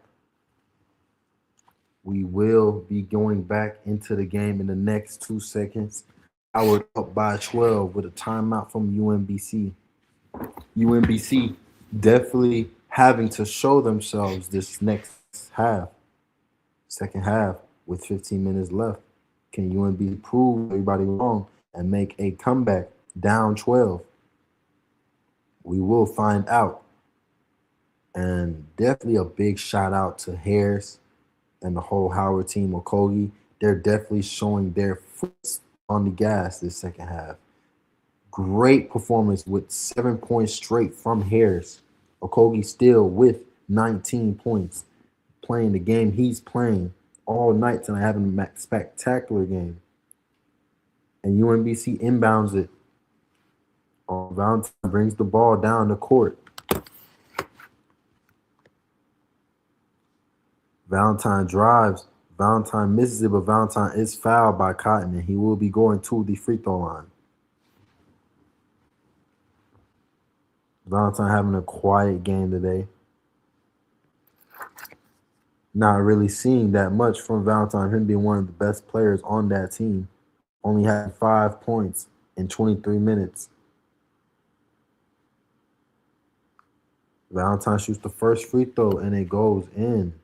We will be going back into the game in the next 2 seconds. Howard up by 12 with a timeout from UMBC. UMBC definitely having to show themselves this next half, second half, with 15 minutes left. Can UMBC prove everybody wrong and make a comeback down 12? We will find out. And definitely a big shout out to Harris and the whole Howard team, Okogie. They're definitely showing their foot on the gas this second half. Great performance with 7 points straight from Harris. Okogie still with 19 points, playing the game he's playing all night tonight, having a spectacular game. And UMBC inbounds it. Valentine brings the ball down the court. Valentine drives. Valentine misses it, but Valentine is fouled by Cotton, and he will be going to the free throw line. Valentine having a quiet game today. Not really seeing that much from Valentine, him being one of the best players on that team. Only had 5 points in 23 minutes. Valentine shoots the first free throw, and it goes in.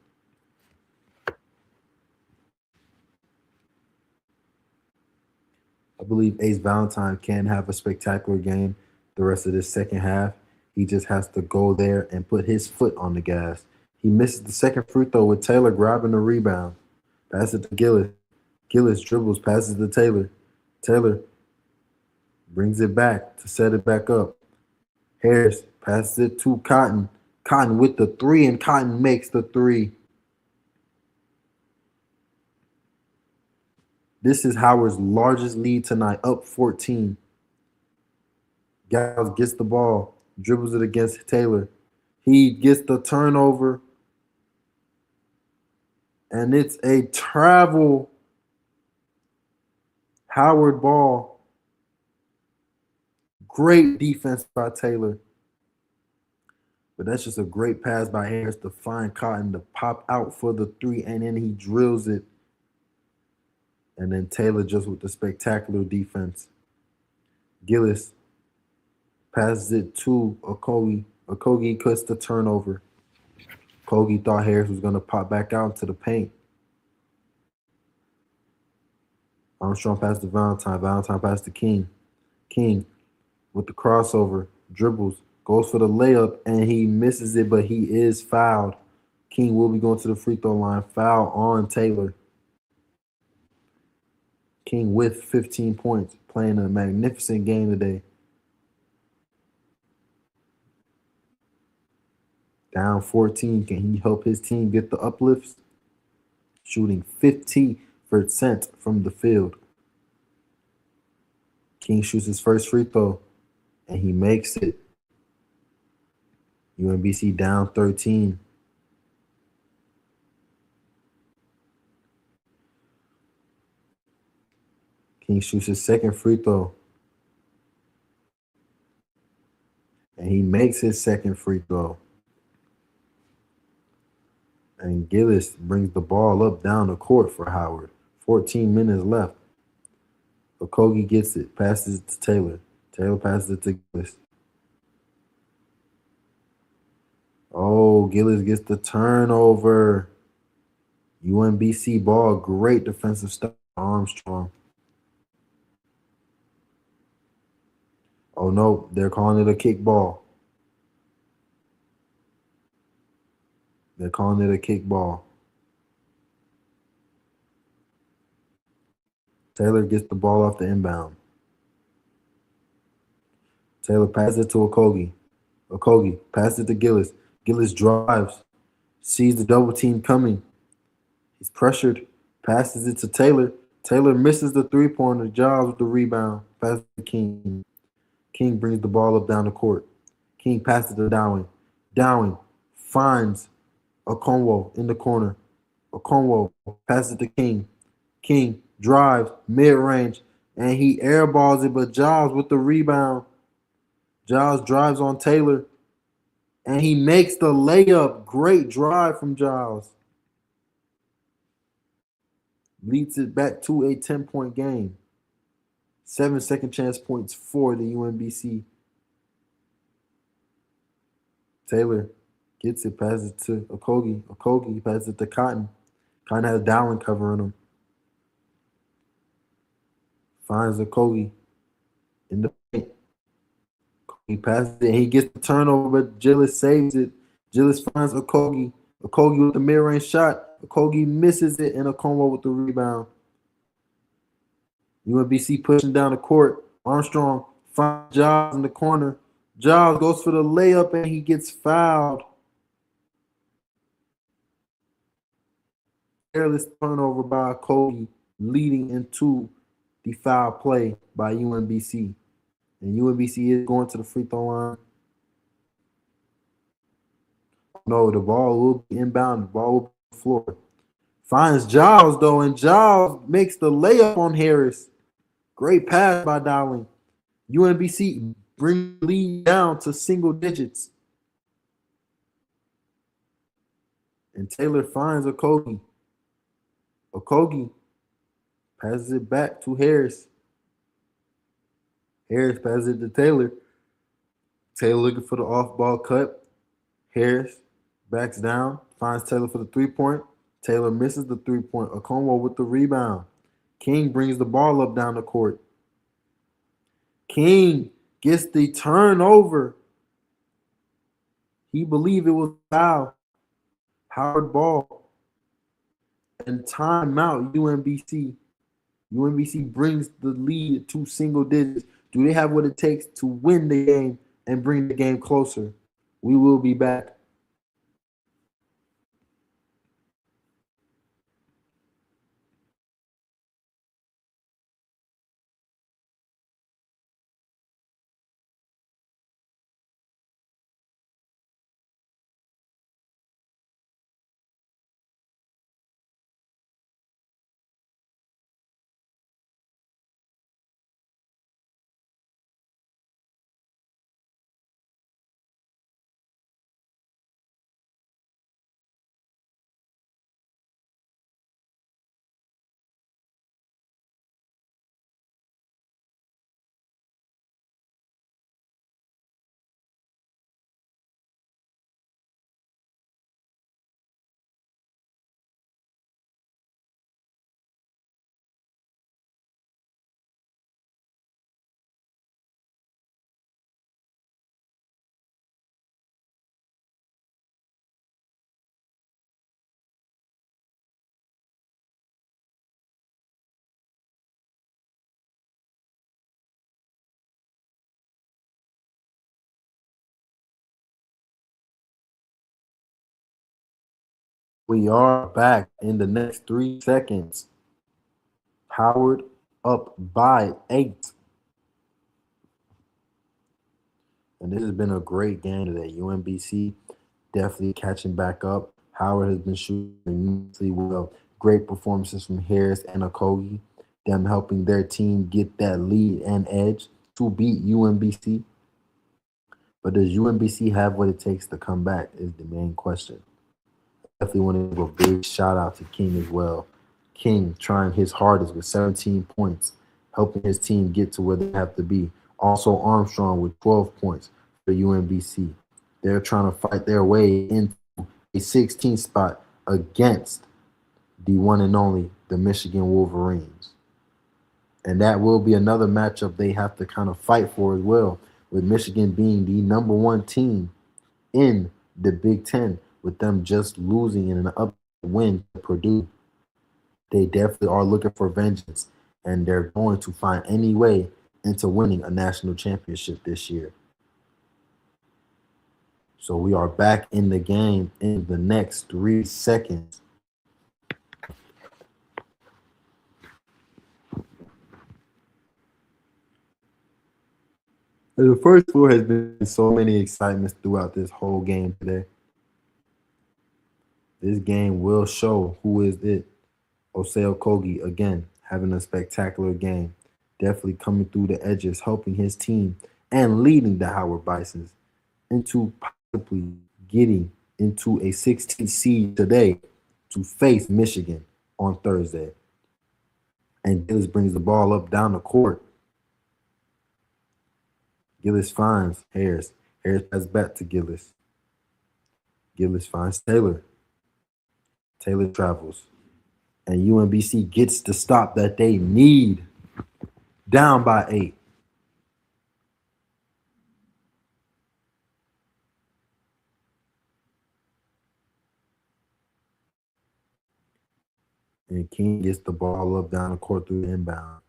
believe Ace Valentine can have a spectacular game the rest of this second half. He just has to go there and put his foot on the gas. He misses the second free throw with Taylor grabbing the rebound. Pass it to Gillis. Gillis dribbles, passes to Taylor. Taylor brings it back to set it back up. Harris passes it to Cotton. Cotton with the three, and Cotton makes the three. This is Howard's largest lead tonight, up 14. Giles gets the ball, dribbles it against Taylor. He gets the turnover, and it's a travel Howard ball. Great defense by Taylor. But that's just a great pass by Harris to find Cotton to pop out for the three, and then he drills it. And then Taylor just with the spectacular defense. Gillis passes it to Okogie. Okogie cuts the turnover. Okogie thought Harris was going to pop back out into the paint. Armstrong passed to Valentine. Valentine passed to King. King with the crossover, dribbles, goes for the layup, and he misses it, but he is fouled. King will be going to the free throw line. Foul on Taylor. King with 15 points, playing a magnificent game today. Down 14. Can he help his team get the uplifts? Shooting 50% from the field. King shoots his first free throw, and he makes it. UMBC down 13. King shoots his second free throw, and he makes his second free throw. And Gillis brings the ball up down the court for Howard. 14 minutes left. Okogie gets it, passes it to Taylor. Taylor passes it to Gillis. Oh, Gillis gets the turnover. UMBC ball, great defensive stuff. Armstrong. Oh no, they're calling it a kickball. They're calling it a kickball. Taylor gets the ball off the inbound. Taylor passes it to Okogie. Okogie passes it to Gillis. Gillis drives, sees the double team coming. He's pressured, passes it to Taylor. Taylor misses the three-pointer. Giles with the rebound. Passes to King. King brings the ball up down the court. King passes to Dowling. Dowling finds Okonwo in the corner. Okonwo passes it to King. King drives mid-range, and he airballs it, but Giles with the rebound. Giles drives on Taylor, and he makes the layup. Great drive from Giles. Leads it back to a 10-point game. 7 second chance points for the UMBC. Taylor gets it, passes it to Okogie. Okogie passes it to Cotton. Cotton has Dowling covering him. Finds Okogie in the paint. He passes it, and he gets the turnover, but Gillis saves it. Gillis finds Okogie. Okogie with the mid-range shot. Okogie misses it, and Okonwo with the rebound. UMBC pushing down the court. Armstrong finds Giles in the corner. Giles goes for the layup, and he gets fouled. Careless turnover by Okogie, leading into the foul play by UMBC. And UMBC is going to the free throw line. No, the ball will be inbound. The ball will be on the floor. Finds Giles, though, and Giles makes the layup on Harris. Great pass by Dowling. UMBC brings the lead down to single digits. And Taylor finds Okogie. Okogie passes it back to Harris. Harris passes it to Taylor. Taylor looking for the off-ball cut. Harris backs down, finds Taylor for the three-point. Taylor misses the three-point. Okonwo with the rebound. King brings the ball up down the court. King gets the turnover. He believed it was foul. Howard ball. And timeout UMBC. UMBC brings the lead to single digits. Do they have what it takes to win the game and bring the game closer? We will be back. We are back in the next 3 seconds. Howard up by 8. And this has been a great game today. UMBC definitely catching back up. Howard has been shooting immensely well. Great performances from Harris and Okogie. Them helping their team get that lead and edge to beat UMBC. But does UMBC have what it takes to come back is the main question. Definitely want to give a big shout out to King as well. King trying his hardest with 17 points, helping his team get to where they have to be. Also Armstrong with 12 points for UMBC. They're trying to fight their way into a 16th spot against the one and only the Michigan Wolverines. And that will be another matchup they have to kind of fight for as well, with Michigan being the number one team in the Big Ten, with them just losing in an up win to Purdue. They definitely are looking for vengeance, and they're going to find any way into winning a national championship this year. So we are back in the game in the next 3 seconds. The first floor has been so many excitements throughout this whole game today. This game will show who is it. Osei Okogie, again, having a spectacular game. Definitely coming through the edges, helping his team, and leading the Howard Bisons into possibly getting into a 16th seed today to face Michigan on Thursday. And Gillis brings the ball up down the court. Gillis finds Harris. Harris passes back to Gillis. Gillis finds Taylor. Taylor travels. And UMBC gets the stop that they need. Down by 8. And King gets the ball up down the court through the inbound.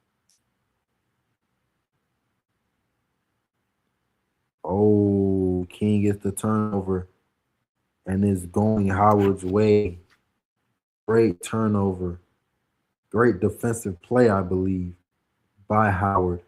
Oh, King gets the turnover and is going Howard's way. Great turnover. Great defensive play, I believe, by Howard.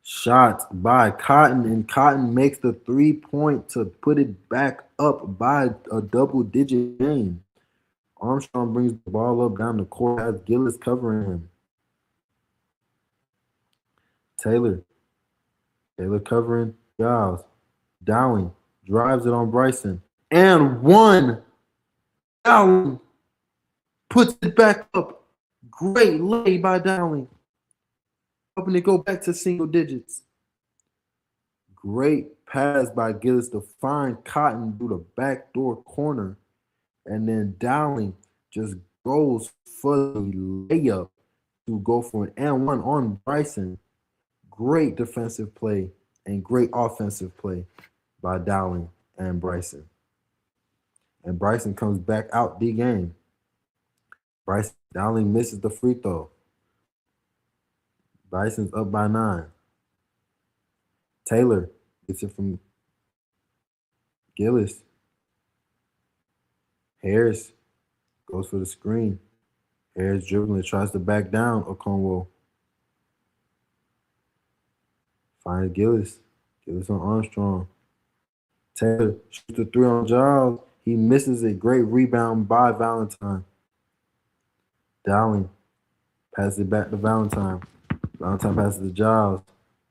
Shot by Cotton, and Cotton makes the 3-point to put it back up by a double-digit game. Armstrong brings the ball up down the court, has Gillis covering him. Taylor covering Giles. Dowling drives it on Bryson. And one. Dowling puts it back up. Great lay by Dowling. Hoping to go back to single digits. Great pass by Gillis to find Cotton through the backdoor corner. And then Dowling just goes for the layup to go for an and one on Bryson. Great defensive play and great offensive play by Dowling and Bryson. And Bryson comes back out the game. Bryson Dowling misses the free throw. Bryson's up by 9. Taylor gets it from Gillis. Harris goes for the screen. Harris dribbling, tries to back down Okonwo. Finds Gillis. Gillis on Armstrong. Taylor shoots the 3 on Giles. He misses it. Great rebound by Valentine. Dowling passes it back to Valentine. Valentine passes to Giles.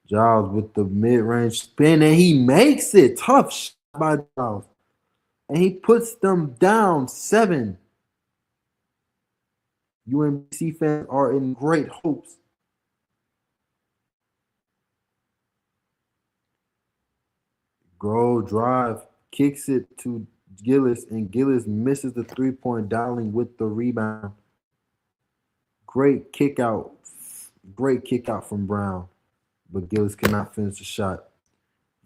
Giles with the mid-range spin, and he makes it. Tough shot by Giles. And he puts them down 7. UMBC fans are in great hopes. Go drive, kicks it to Gillis, and Gillis misses the 3-point. Dowling with the rebound. Great kick out from Brown, but Gillis cannot finish the shot.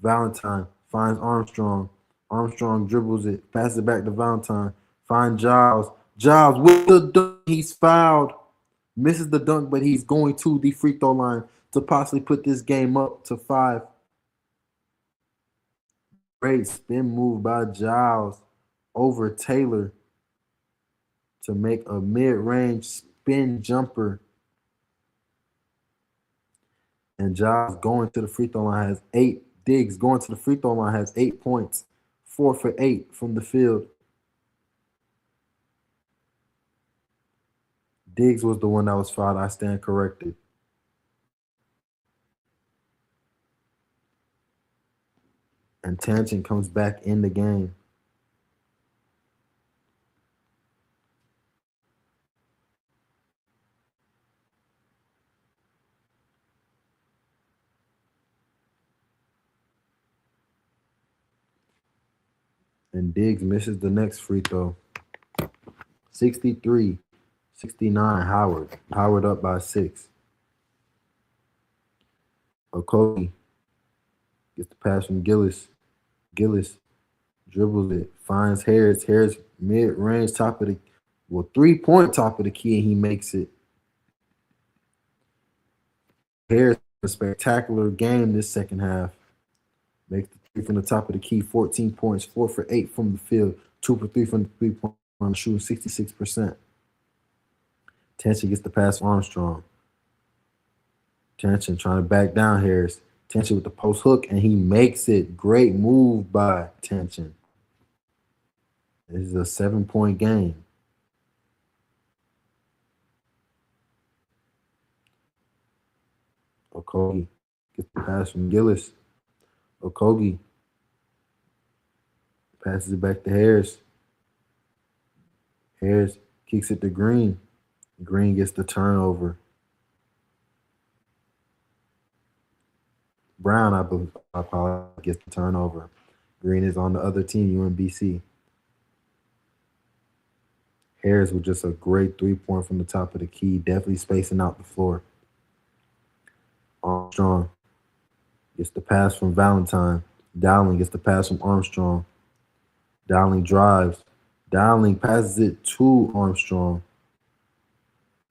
Valentine finds Armstrong. Armstrong dribbles it, passes it back to Valentine. Finds Giles. Giles with the dunk. He's fouled. Misses the dunk, but he's going to the free throw line to possibly put this game up to 5. Great spin move by Giles over Taylor to make a mid-range spin jumper. And Giles going to the free throw line has 8. Diggs going to the free throw line has 8 points. 4 for 8 from the field. Diggs was the one that was fouled. I stand corrected. And Tangent comes back in the game. And Diggs misses the next free throw. 63-69 Howard. Howard up by 6. Okogie gets the pass from Gillis. Gillis dribbles it, finds Harris. Harris mid-range, 3-point top of the key, and he makes it. Harris a spectacular game this second half. Makes the 3 from the top of the key, 14 points, 4 for 8 from the field, 2 for 3 from the 3-point line, shooting 66%. Tension gets the pass from Armstrong. Tension trying to back down Harris. Tension with the post hook, and he makes it. Great move by Tension. This is a 7-point game. Okogie gets the pass from Gillis. Okogie passes it back to Harris. Harris kicks it to Green. Green gets the turnover. Brown, I believe, gets the turnover. Green is on the other team, UMBC. Harris with just a great 3-point from the top of the key, definitely spacing out the floor. Armstrong gets the pass from Valentine. Dowling gets the pass from Armstrong. Dowling drives. Dowling passes it to Armstrong.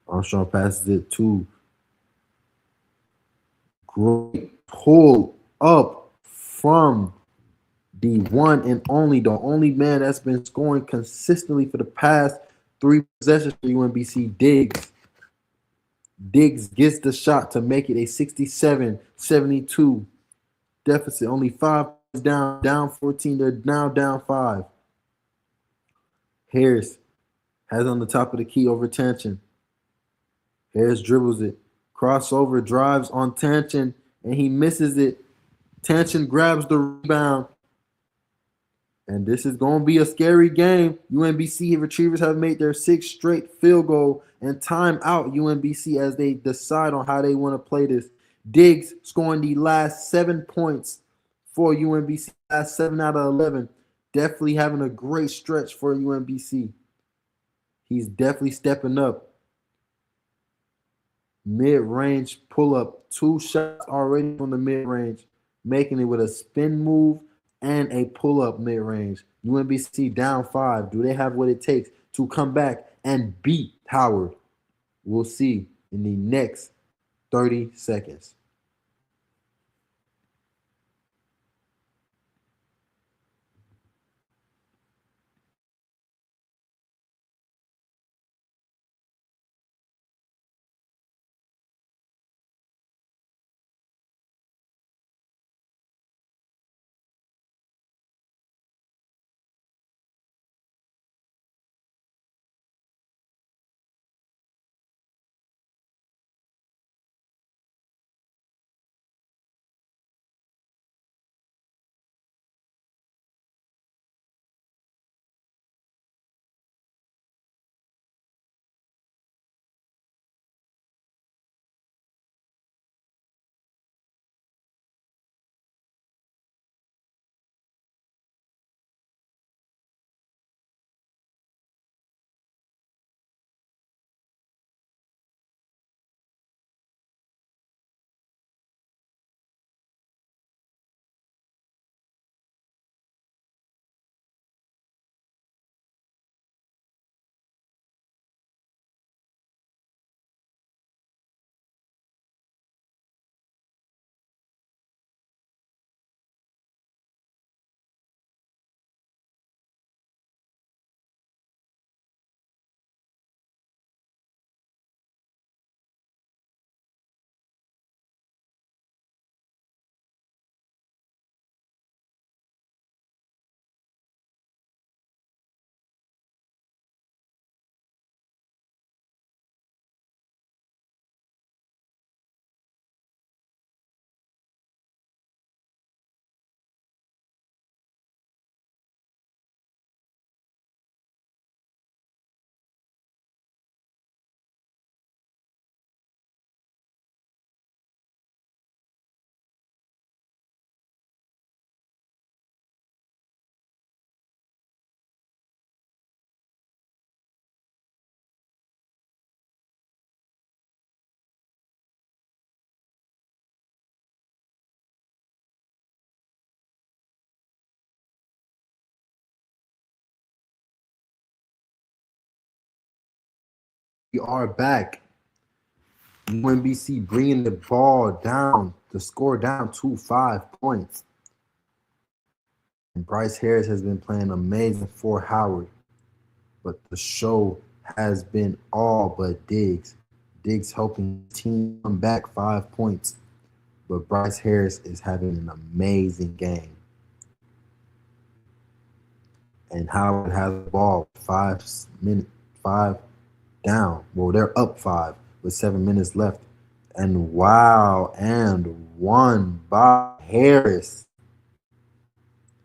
Armstrong passes it to. Great pull up from the one and only, the only man that's been scoring consistently for the past 3 possessions for UMBC, Diggs. Diggs gets the shot to make it a 67-72 deficit. Only 5 down 14. They're now down 5. Harris has on the top of the key over Tension. Harris dribbles it. Crossover, drives on Tension, and he misses it. Tension grabs the rebound. And this is going to be a scary game. UMBC Retrievers have made their 6th straight field goal and time out UMBC as they decide on how they want to play this. Diggs scoring the last 7 points for UMBC. Last 7 out of 11. Definitely having a great stretch for UMBC. He's definitely stepping up. Mid-range pull-up. 2 shots already from the mid-range, making it with a spin move and a pull-up mid-range. UMBC down 5. Do they have what it takes to come back and beat Howard? We'll see in the next 30 seconds. We are back. UMBC bringing the ball down, the score down to 5 points. And Bryce Harris has been playing amazing for Howard, but the show has been all but Diggs. Diggs helping the team come back 5 points, but Bryce Harris is having an amazing game. And Howard has the ball 5 down. Well, they're up 5 with 7 minutes left. And wow, and one by Harris.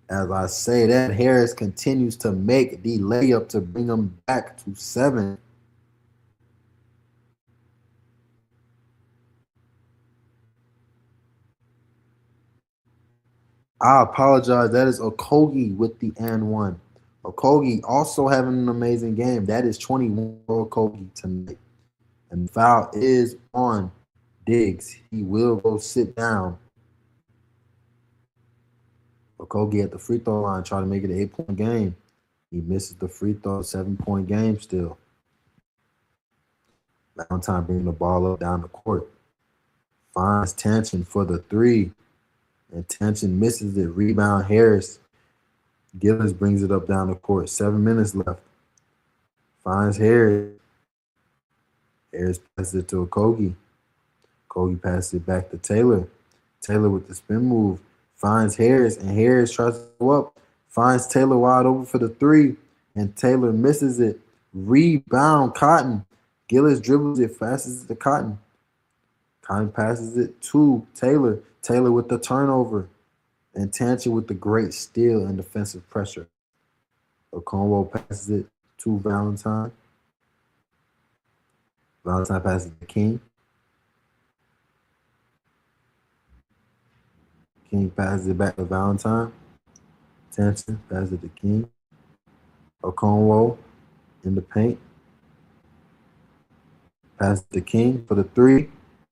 As I say that, Harris continues to make the layup to bring them back to 7. I apologize. That is Okogie with the and 1. Okogie also having an amazing game. That is 21 for Okogie tonight. And the foul is on Diggs. He will go sit down. Okogie at the free throw line, trying to make it an 8-point game. He misses the free throw, 7-point game still. Valentine bringing the ball up down the court. Finds Tension for the 3. And Tension misses it. Rebound Harris. Gillis brings it up down the court. 7 minutes left. Finds Harris. Harris passes it to Okogie. Okogie passes it back to Taylor. Taylor with the spin move. Finds Harris, and Harris tries to go up. Finds Taylor wide open for the 3, and Taylor misses it. Rebound Cotton. Gillis dribbles it, passes it to Cotton. Cotton passes it to Taylor. Taylor with the turnover. And Tancher with the great steal and defensive pressure. Okonwo passes it to Valentine. Valentine passes it to King. King passes it back to Valentine. Tanson passes it to King. Okonwo in the paint. Passes to King for the three.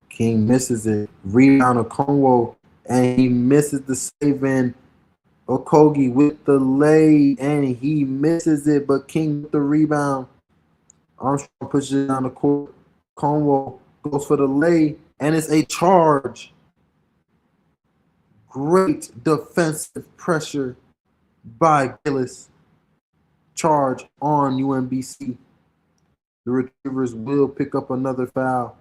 King misses it. Rebound Okonwo, and he misses the save in. Okogie with the lay, and he misses it, but King with the rebound. Armstrong pushes it down the court. Conwell goes for the lay, and it's a charge. Great defensive pressure by Gillis. Charge on UMBC. The Retrievers will pick up another foul.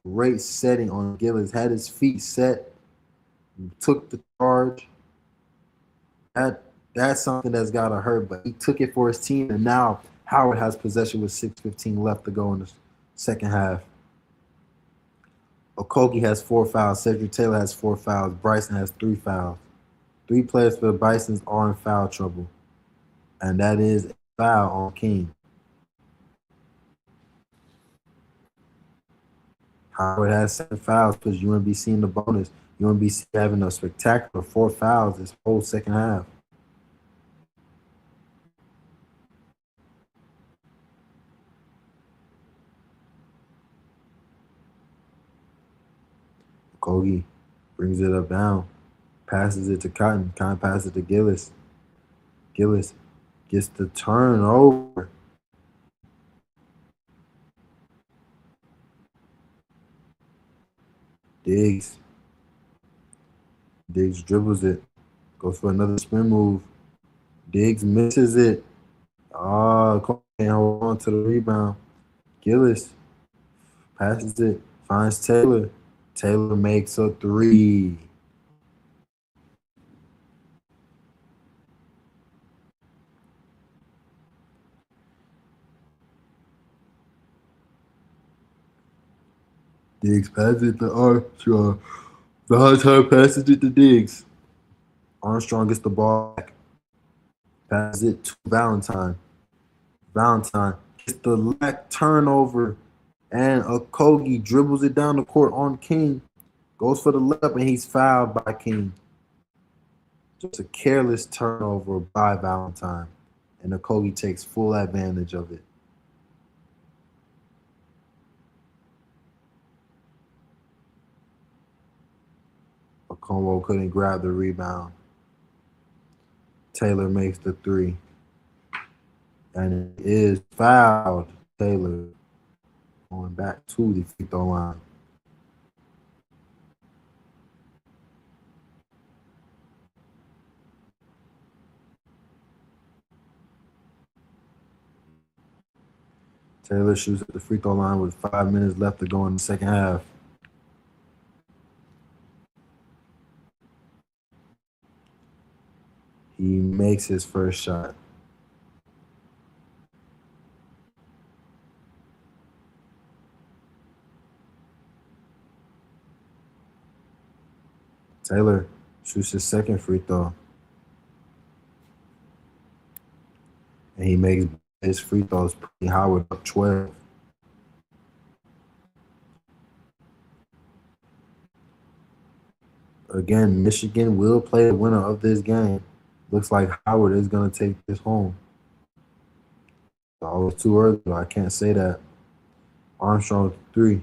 Great setting on Gillis. Had his feet set, took the charge. That's something that's got to hurt, but he took it for his team, and now Howard has possession with 6:15 left to go in the second half. Okogie has 4 fouls. Cedric Taylor has 4 fouls. Bryson has 3 fouls. 3 players for the Bisons are in foul trouble, and that is a foul on King. Howard has 7 fouls, puts UMBC in the bonus. UMBC having a spectacular 4 fouls this whole second half. Okogie brings it up down, passes it to Cotton. Cotton passes it to Gillis. Gillis gets the turnover. Diggs dribbles it, goes for another spin move. Diggs misses it. Can't hold on to the rebound. Gillis passes it, finds Taylor. Taylor makes a 3. Diggs passes it to Armstrong. Valentine passes it to Diggs. Armstrong gets the ball back. Passes it to Valentine. Valentine gets the lack turnover, and Okogie dribbles it down the court on King. Goes for the layup, and he's fouled by King. Just a careless turnover by Valentine, and Okogie takes full advantage of it. Okonwo couldn't grab the rebound. Taylor makes the 3, and it is fouled. Taylor going back to the free throw line. Taylor shoots at the free throw line with 5 minutes left to go in the second half. He makes his first shot. Taylor shoots his second free throw, and he makes his free throws pretty Howard up 12. Again, Michigan will play the winner of this game. Looks like Howard is going to take this home. Oh, it's too early. I can't say that. Armstrong 3.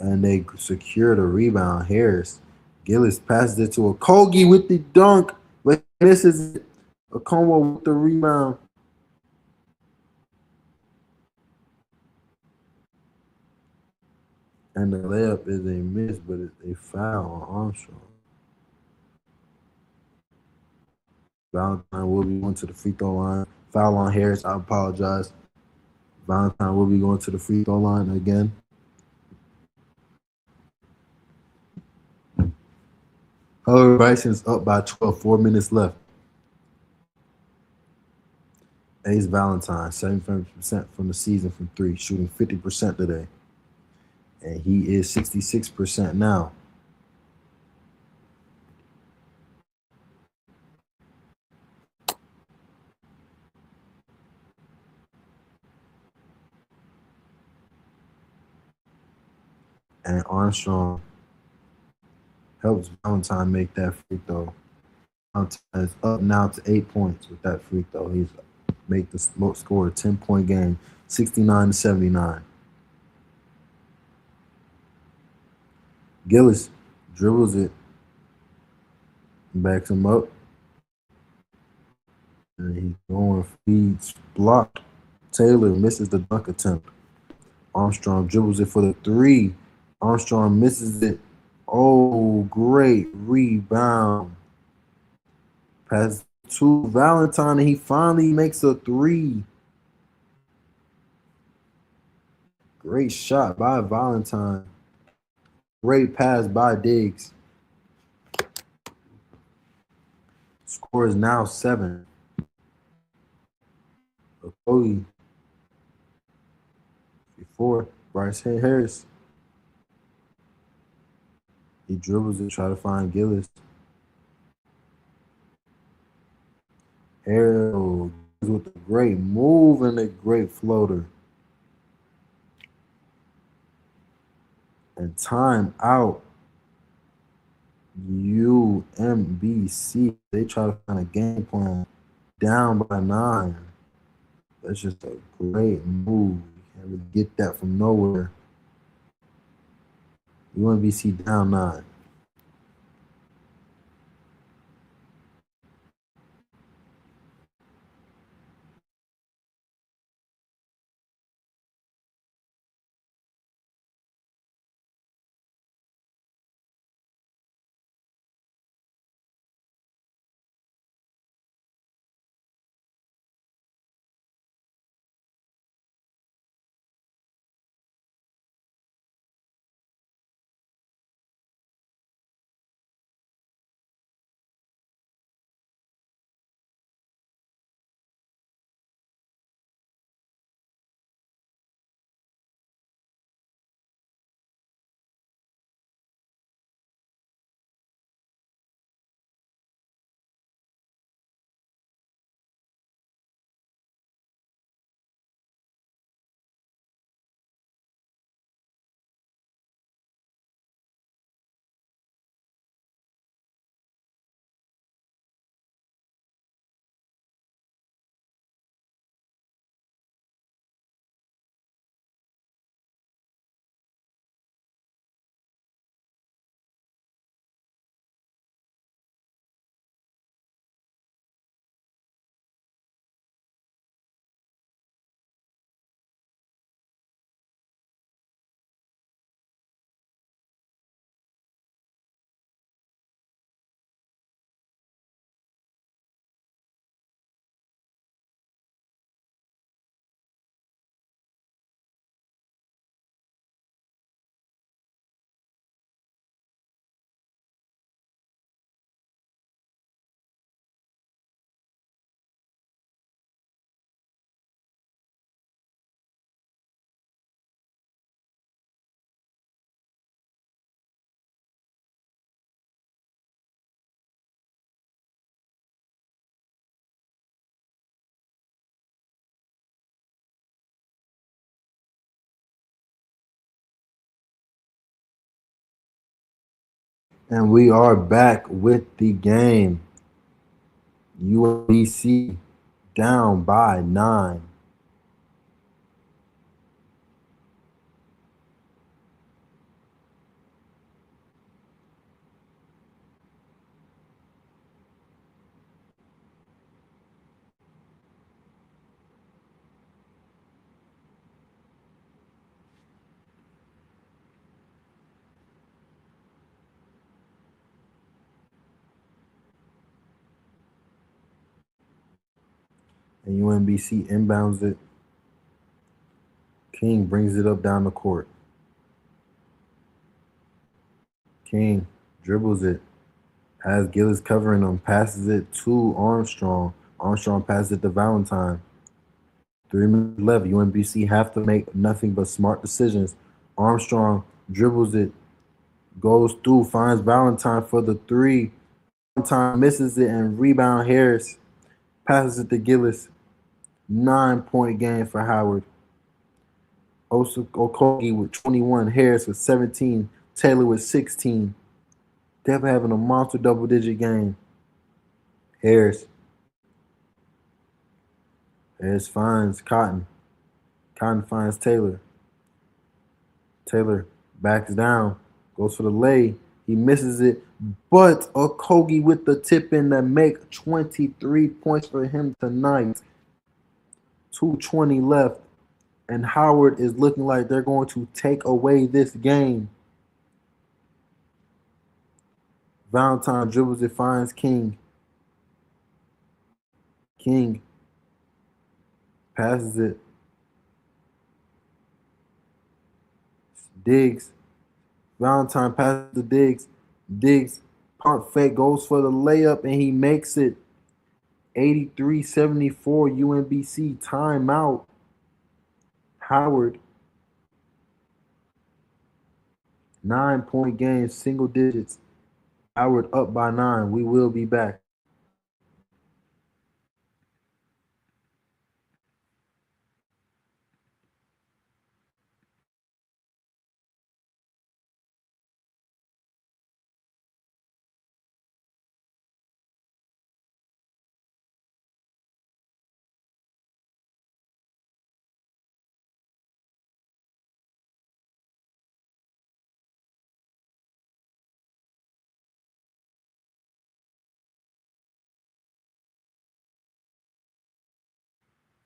And they secure the rebound. Harris. Gillis passes it to Okogie with the dunk, but misses it. Okonwo with the rebound. And the layup is a miss, but it's a foul on Armstrong. Valentine will be going to the free throw line. Foul on Harris. I apologize. Valentine will be going to the free throw line again. However, Bison's up by 12, 4 minutes left. Ace Valentine, 75% from the season from 3, shooting 50% today. And he is 66% now. And Armstrong helps Valentine make that free throw. Valentine is up now to 8 points with that free throw. He's make the score a 10-point game, 69-79. Gillis dribbles it, backs him up, and he's going feeds blocked. Taylor misses the dunk attempt. Armstrong dribbles it for the three. Armstrong misses it. Oh, great rebound. Pass to Valentine, and he finally makes a three. Great shot by Valentine. Great pass by Diggs. Score is now 7. Cody. Before Bryce Harris. He dribbles it, try to find Gillis. Harris with a great move and a great floater. And time out. UMBC. They try to find a game plan. Down by 9. That's just a great move. You can't really get that from nowhere. UMBC down 9. And we are back with the game. UMBC down by 9. And UMBC inbounds it. King brings it up down the court. King dribbles it. Has Gillis covering him. Passes it to Armstrong. Armstrong passes it to Valentine. 3 minutes left. UMBC have to make nothing but smart decisions. Armstrong dribbles it. Goes through. Finds Valentine for the three. Valentine misses it and rebound Harris. Passes it to Gillis. 9-point game for Howard. Okogie with 21, Harris with 17, Taylor with 16. Devin having a monster double-digit game. Harris. Harris finds Cotton. Cotton finds Taylor. Taylor backs down, goes for the lay. He misses it, but Okogie with the tip in to make 23 points for him tonight. 2:20 left, and Howard is looking like they're going to take away this game. Valentine dribbles it, finds King. King passes it. Diggs. Valentine passes to Diggs. Diggs pump fake, goes for the layup, and he makes it. 83-74 UMBC timeout. Howard. 9-point game, single digits. Howard up by 9. We will be back.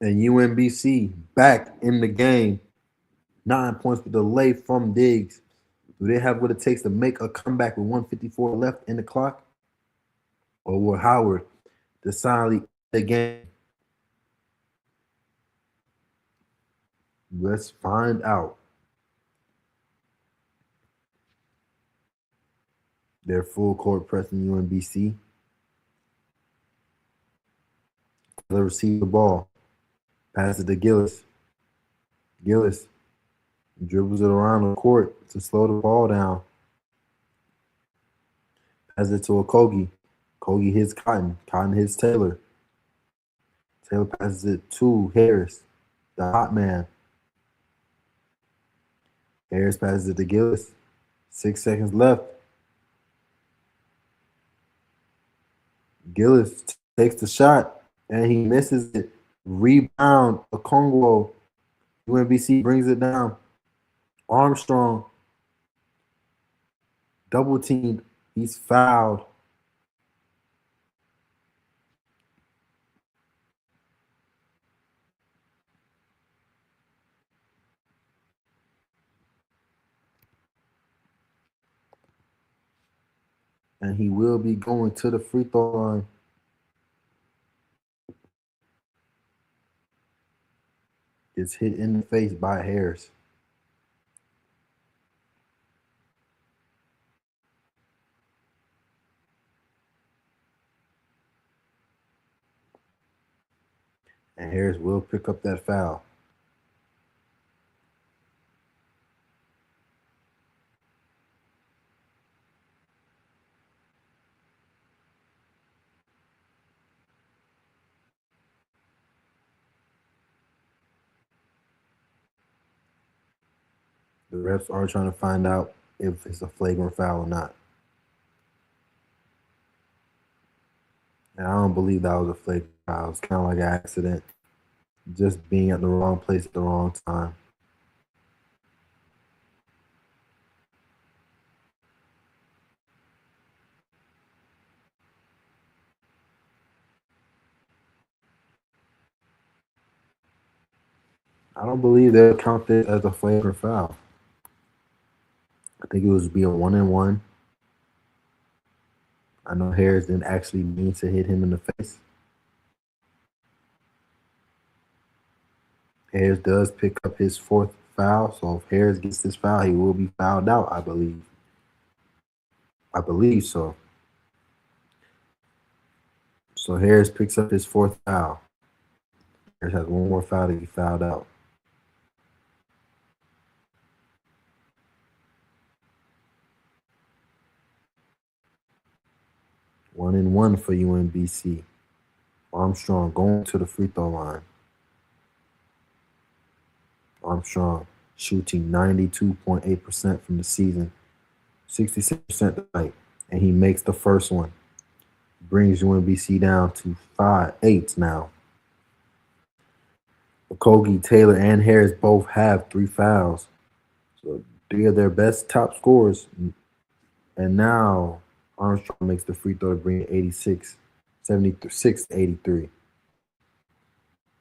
And UMBC back in the game. 9 points with delay from Diggs. Do they have what it takes to make a comeback with 154 left in the clock? Or will Howard decide the game? Let's find out. They're full court pressing UMBC. They receive the ball. Pass it to Gillis. Gillis dribbles it around the court to slow the ball down. Pass it to Okogie. Okogie hits Cotton. Cotton hits Taylor. Taylor passes it to Harris, the hot man. Harris passes it to Gillis. 6 seconds left. Gillis takes the shot, and he misses it. Rebound, Okongwu. UMBC brings it down. Armstrong, double teamed. He's fouled. And he will be going to the free throw line. Gets hit in the face by Harris. And Harris will pick up that foul. The refs are trying to find out if it's a flagrant foul or not. And I don't believe that was a flagrant foul. It's kind of like an accident. Just being at the wrong place at the wrong time. I don't believe they'll count this as a flagrant foul. I think it was be a 1-and-1. I know Harris didn't actually mean to hit him in the face. Harris does pick up his 4th foul, so if Harris gets this foul, he will be fouled out, I believe. I believe so. So Harris picks up his 4th foul. Harris has one more foul to be fouled out. One and one for UMBC. Armstrong going to the free throw line. Armstrong shooting 92.8% from the season, 66% tonight, and he makes the first one. Brings UMBC down to 5-8 now. Okogie, Taylor, and Harris both have 3 fouls. So 3 of their best top scorers. And now Armstrong makes the free throw to bring it 76 to 83.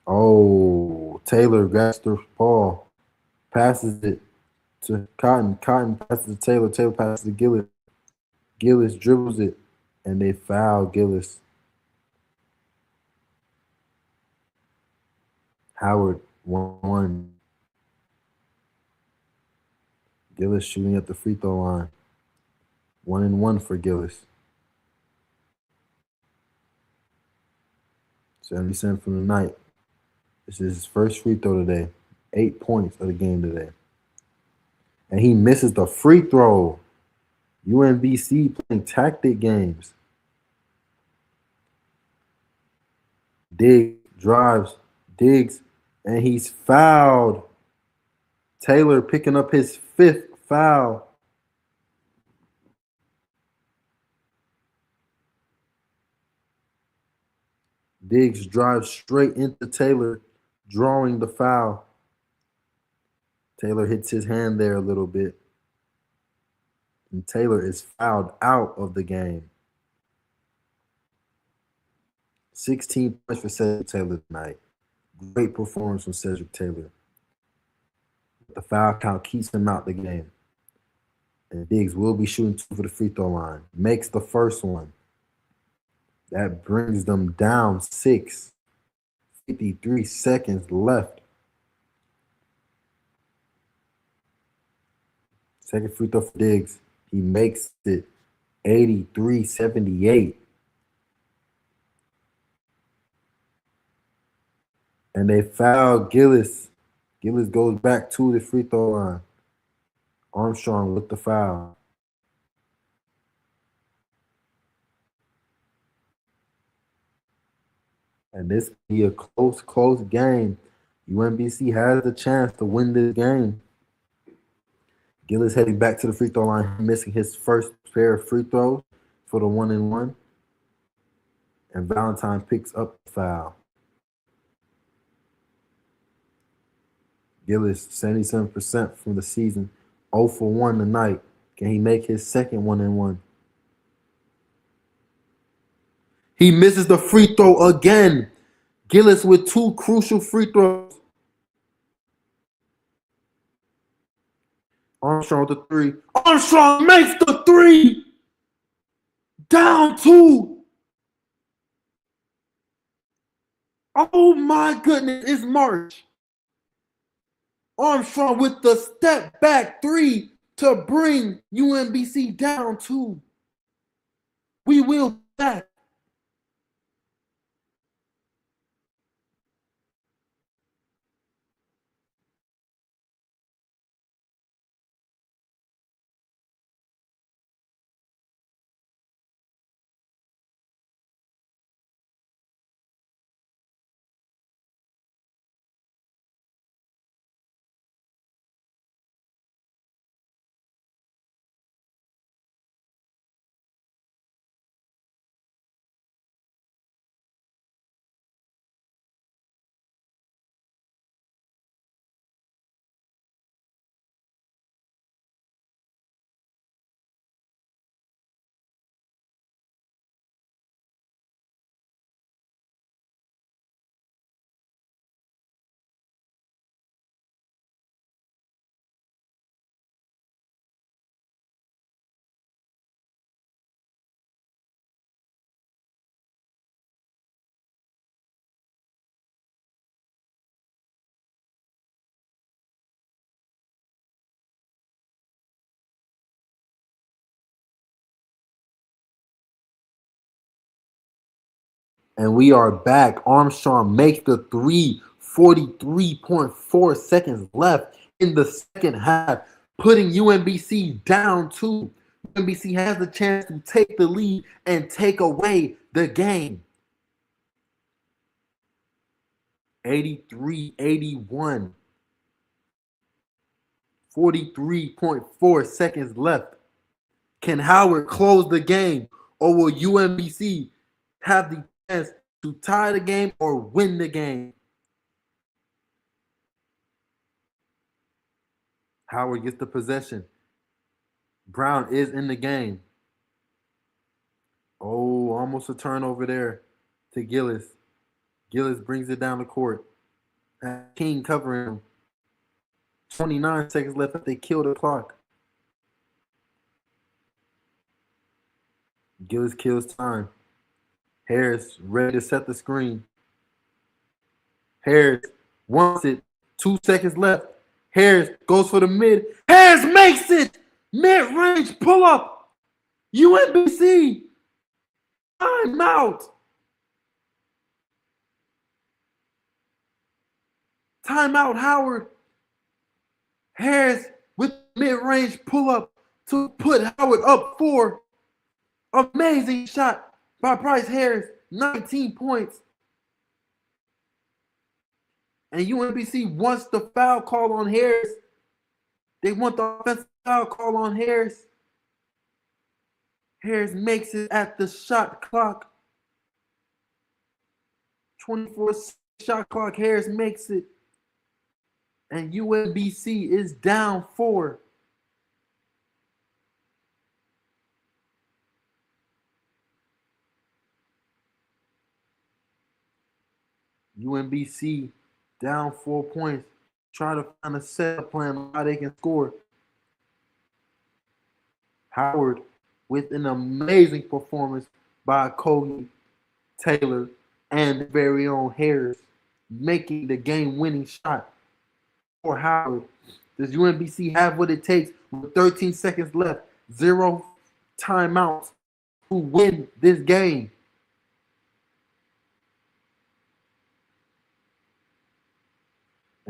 Oh, Taylor grabs the ball, passes it to Cotton. Cotton passes to Taylor. Taylor passes to Gillis. Gillis dribbles it, and they foul Gillis. Howard 1-1. Gillis shooting at the free throw line. 1-1 for Gillis. 70% from the night. This is his first free throw today. 8 points of the game today. And he misses the free throw. UMBC playing tactic games. Diggs, and he's fouled. Taylor picking up his 5th foul. Diggs drives straight into Taylor, drawing the foul. Taylor hits his hand there a little bit. And Taylor is fouled out of the game. 16 points for Cedric Taylor tonight. Great performance from Cedric Taylor. The foul count keeps him out the game. And Diggs will be shooting 2 for the free throw line. Makes the first one. That brings them down 6. 53 seconds left. Second free throw for Diggs. He makes it 83-78. And they foul Gillis. Gillis goes back to the free throw line. Armstrong with the foul. And this will be a close game. UMBC has a chance to win this game. Gillis heading back to the free throw line, missing his first pair of free throws for the 1-1. And Valentine picks up the foul. Gillis, 77% from the season, 0 for 1 tonight. Can he make his second 1-1? He misses the free throw again. Gillis with 2 crucial free throws. Armstrong with the 3. Armstrong makes the 3. Down 2. Oh my goodness, it's March. Armstrong with the step back 3 to bring UMBC down 2. We will be back. And we are back. Armstrong makes the 3, 43.4 seconds left in the second half, putting UMBC down 2. UMBC has the chance to take the lead and take away the game. 83-81. 43.4 seconds left. Can Howard close the game, or will UMBC have the chance to tie the game or win the game? Howard gets the possession. Brown is in the game. Oh, almost a turnover there to Gillis. Gillis brings it down the court. King covering him. 29 seconds left. They kill the clock. Gillis kills time. Harris ready to set the screen. Harris wants it. 2 seconds left. Harris goes for the mid. Harris makes it! Mid-range pull-up. UMBC. Timeout. Timeout, Howard. Harris with mid-range pull-up to put Howard up 4. Amazing shot by Bryce Harris. 19 points. And UMBC wants the foul call on Harris. They want the offensive foul call on Harris. Harris makes it at the shot clock. 24 shot clock. Harris makes it. And UMBC is down 4. UMBC down 4 points. Try to find a set plan on how they can score. Howard with an amazing performance by Kobe, Taylor, and very own Harris, making the game-winning shot for Howard. Does UMBC have what it takes with 13 seconds left, 0 timeouts to win this game?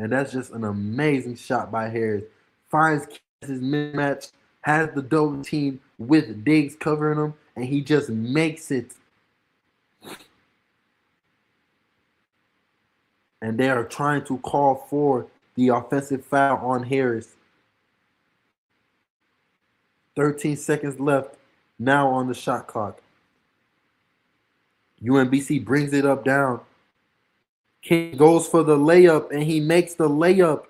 And that's just an amazing shot by Harris. Finds his mismatch, has the double team with Diggs covering him, and he just makes it. And they are trying to call for the offensive foul on Harris. 13 seconds left now on the shot clock. UMBC brings it up down. King goes for the layup, and he makes the layup.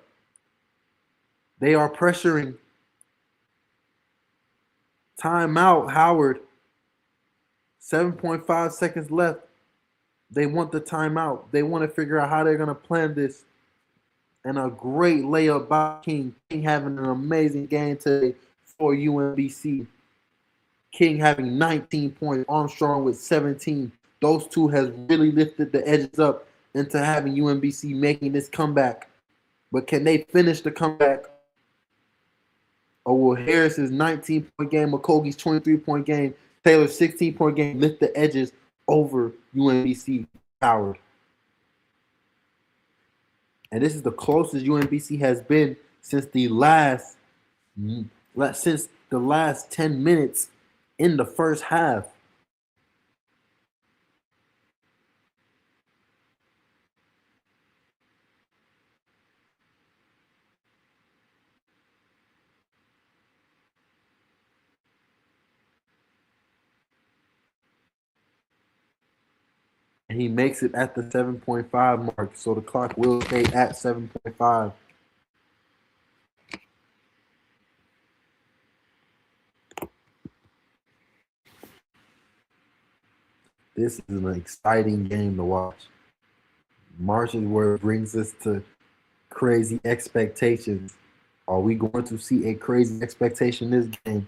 They are pressuring. Timeout, Howard. 7.5 seconds left. They want the timeout. They want to figure out how they're going to plan this. And a great layup by King. King having an amazing game today for UMBC. King having 19 points. Armstrong with 17. Those two has really lifted the edges up into having UMBC making this comeback. But can they finish the comeback? Or will Harris's 19-point game, McCogee's 23-point game, Taylor's 16-point game lift the edges over UMBC Howard? And this is the closest UMBC has been since the last 10 minutes in the first half. And he makes it at the 7.5 mark, so the clock will stay at 7.5. This is an exciting game to watch. March is where it brings us to crazy expectations. Are we going to see a crazy expectation this game?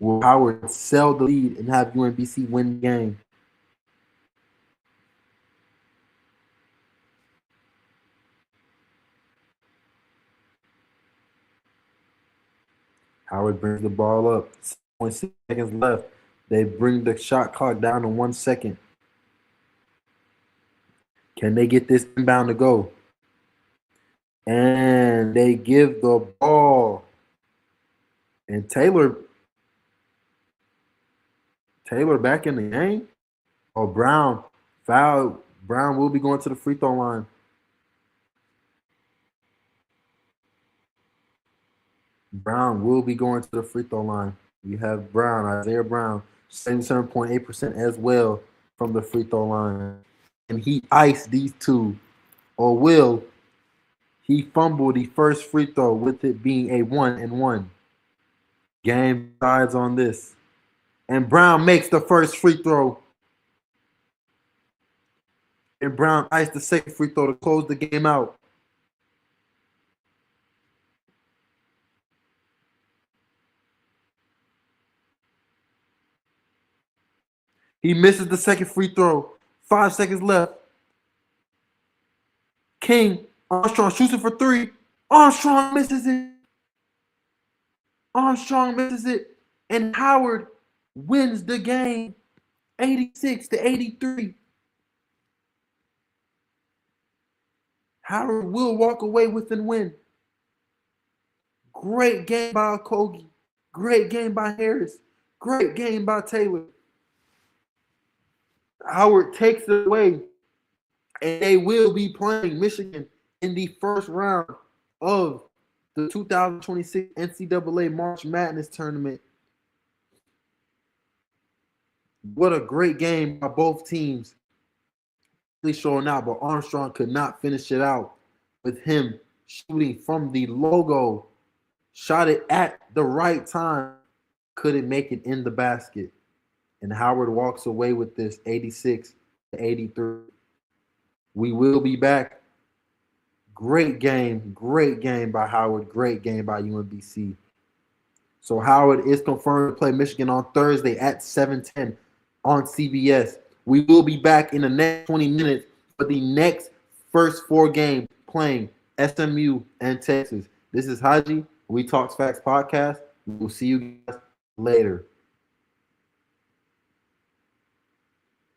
Will Howard sell the lead and have UMBC win the game? Howard brings the ball up. 6.6 seconds left. They bring the shot clock down to 1 second. Can they get this inbound to go? And they give the ball. And Taylor back in the game. Oh, Brown foul. Brown will be going to the free throw line. Brown will be going to the free throw line. You have Brown, Isaiah Brown, 77.8% as well from the free throw line. And he iced these two, or will he fumbled the first free throw with it being a 1-and-1. Game sides on this. And Brown makes the first free throw. And Brown iced the second free throw to close the game out. He misses the second free throw. 5 seconds left. King, Armstrong shoots it for 3. Armstrong misses it. Armstrong misses it. And Howard wins the game 86-83. Howard will walk away with and win. Great game by Okogie. Great game by Harris. Great game by Taylor. Howard takes it away, and they will be playing Michigan in the first round of the 2026 NCAA March Madness tournament. What a great game by both teams. Really showing out, but Armstrong could not finish it out with him shooting from the logo. Shot it at the right time. Couldn't make it in the basket. And Howard walks away with this 86-83. We will be back. Great game by Howard. Great game by UMBC. So Howard is confirmed to play Michigan on Thursday at 7:10 on CBS. We will be back in the next 20 minutes for the next first 4 games playing SMU and Texas. This is Haji. We Talks Facts podcast. We will see you guys later.